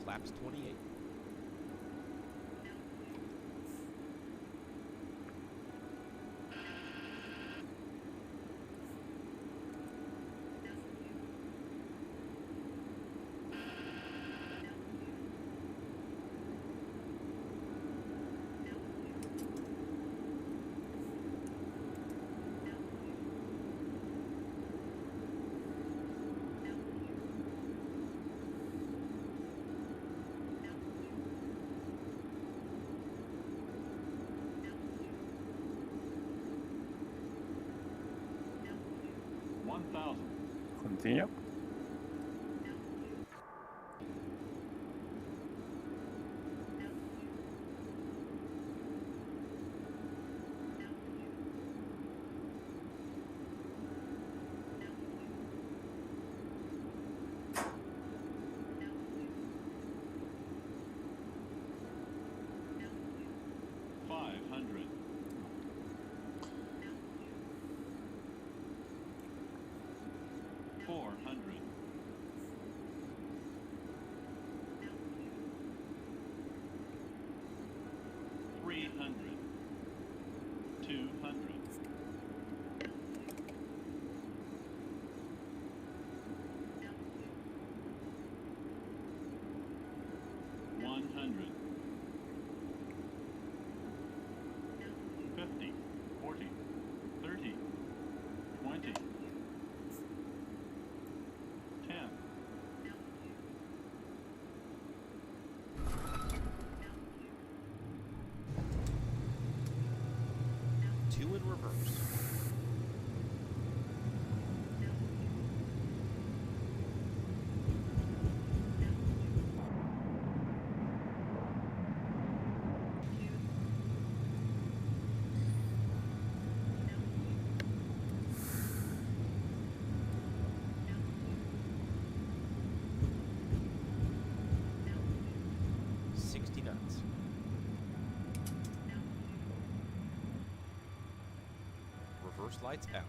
Speaker 4: Flaps 28.
Speaker 7: Continue. Two in reverse. Reverse lights out.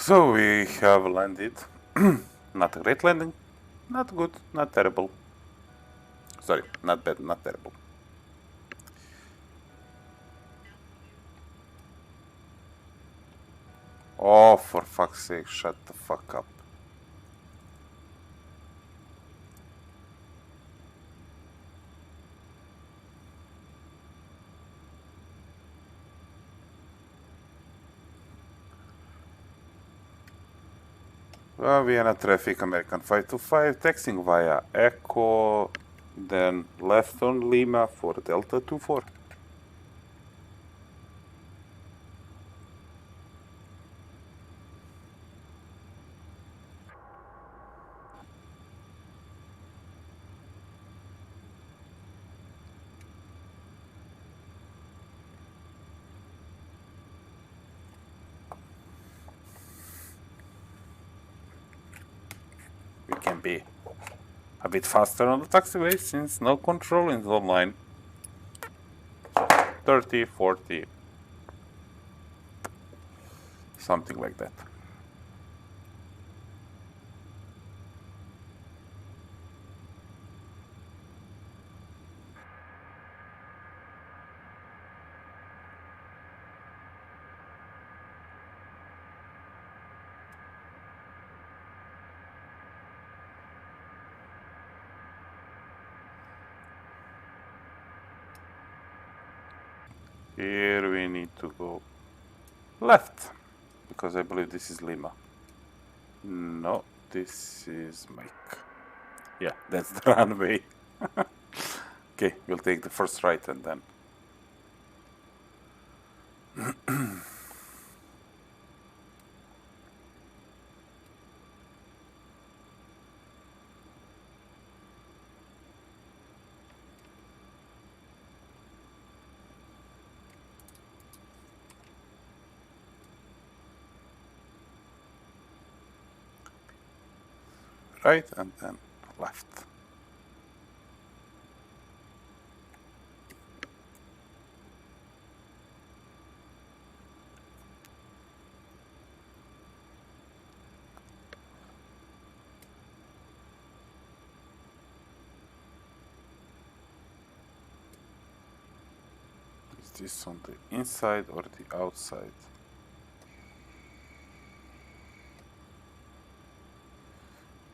Speaker 1: So we have landed. Not a great landing, not good, not terrible. Sorry, not bad, not terrible. Oh, for fuck's sake, shut the fuck up. Vienna traffic, American 525, taxing via Echo, then left on Lima for Delta 24. We can be a bit faster on the taxiway since no control is online. 30, 40, something like that. Here we need to go left, because I believe this is Lima. No, this is Mike. Yeah, that's the runway. Okay, we'll take the first right and then. Right and then left. Is this on the inside or the outside?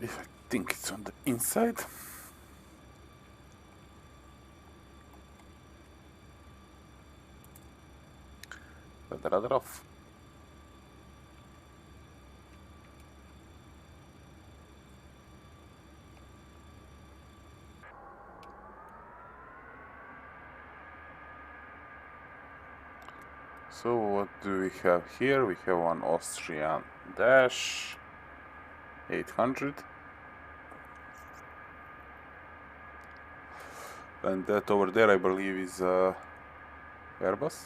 Speaker 1: I think it's on the inside. But rather off. So what do we have here? We have one Austrian Dash 800. And that over there I believe is Airbus.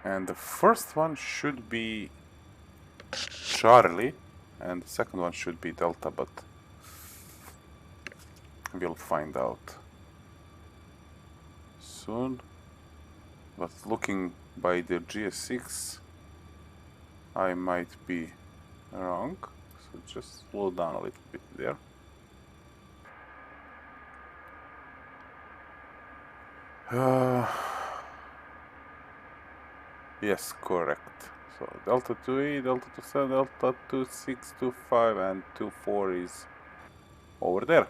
Speaker 1: And the first one should be Charlie and the second one should be Delta, but we'll find out soon. But looking by the GSX, I might be wrong, so just slow down a little bit there. Yes, correct. So Delta 2E, Delta 27, Delta 26, 25 and 24 is over there.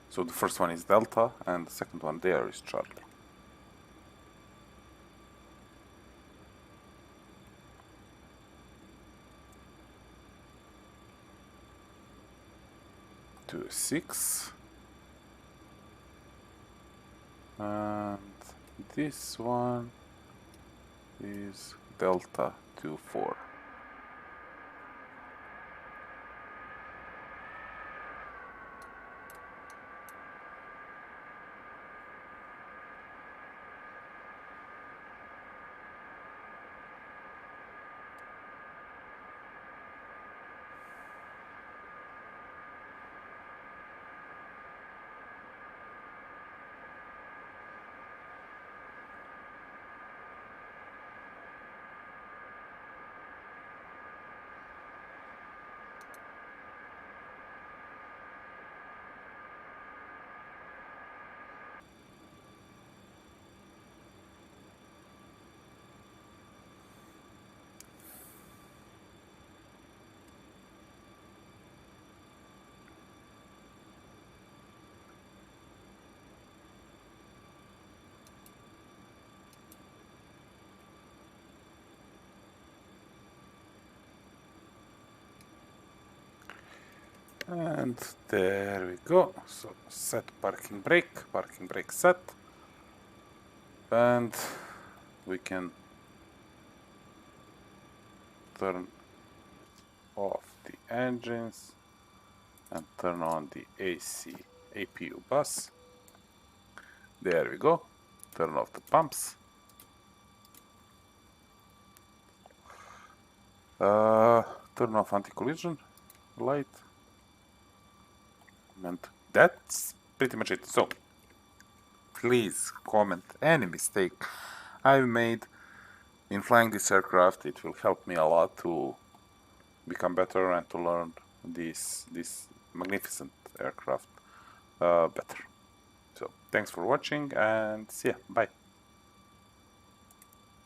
Speaker 1: So the first one is Delta and the second one there is Charlie. To 6. And this one is Delta 24. And there we go. So set parking brake set, and we can turn off the engines and turn on the AC APU bus. There we go. Turn off the pumps. Turn off anti-collision light. And that's pretty much it. So please comment any mistake I've made in flying this aircraft. It will help me a lot to become better and to learn this magnificent aircraft better. So thanks for watching and see ya. Bye.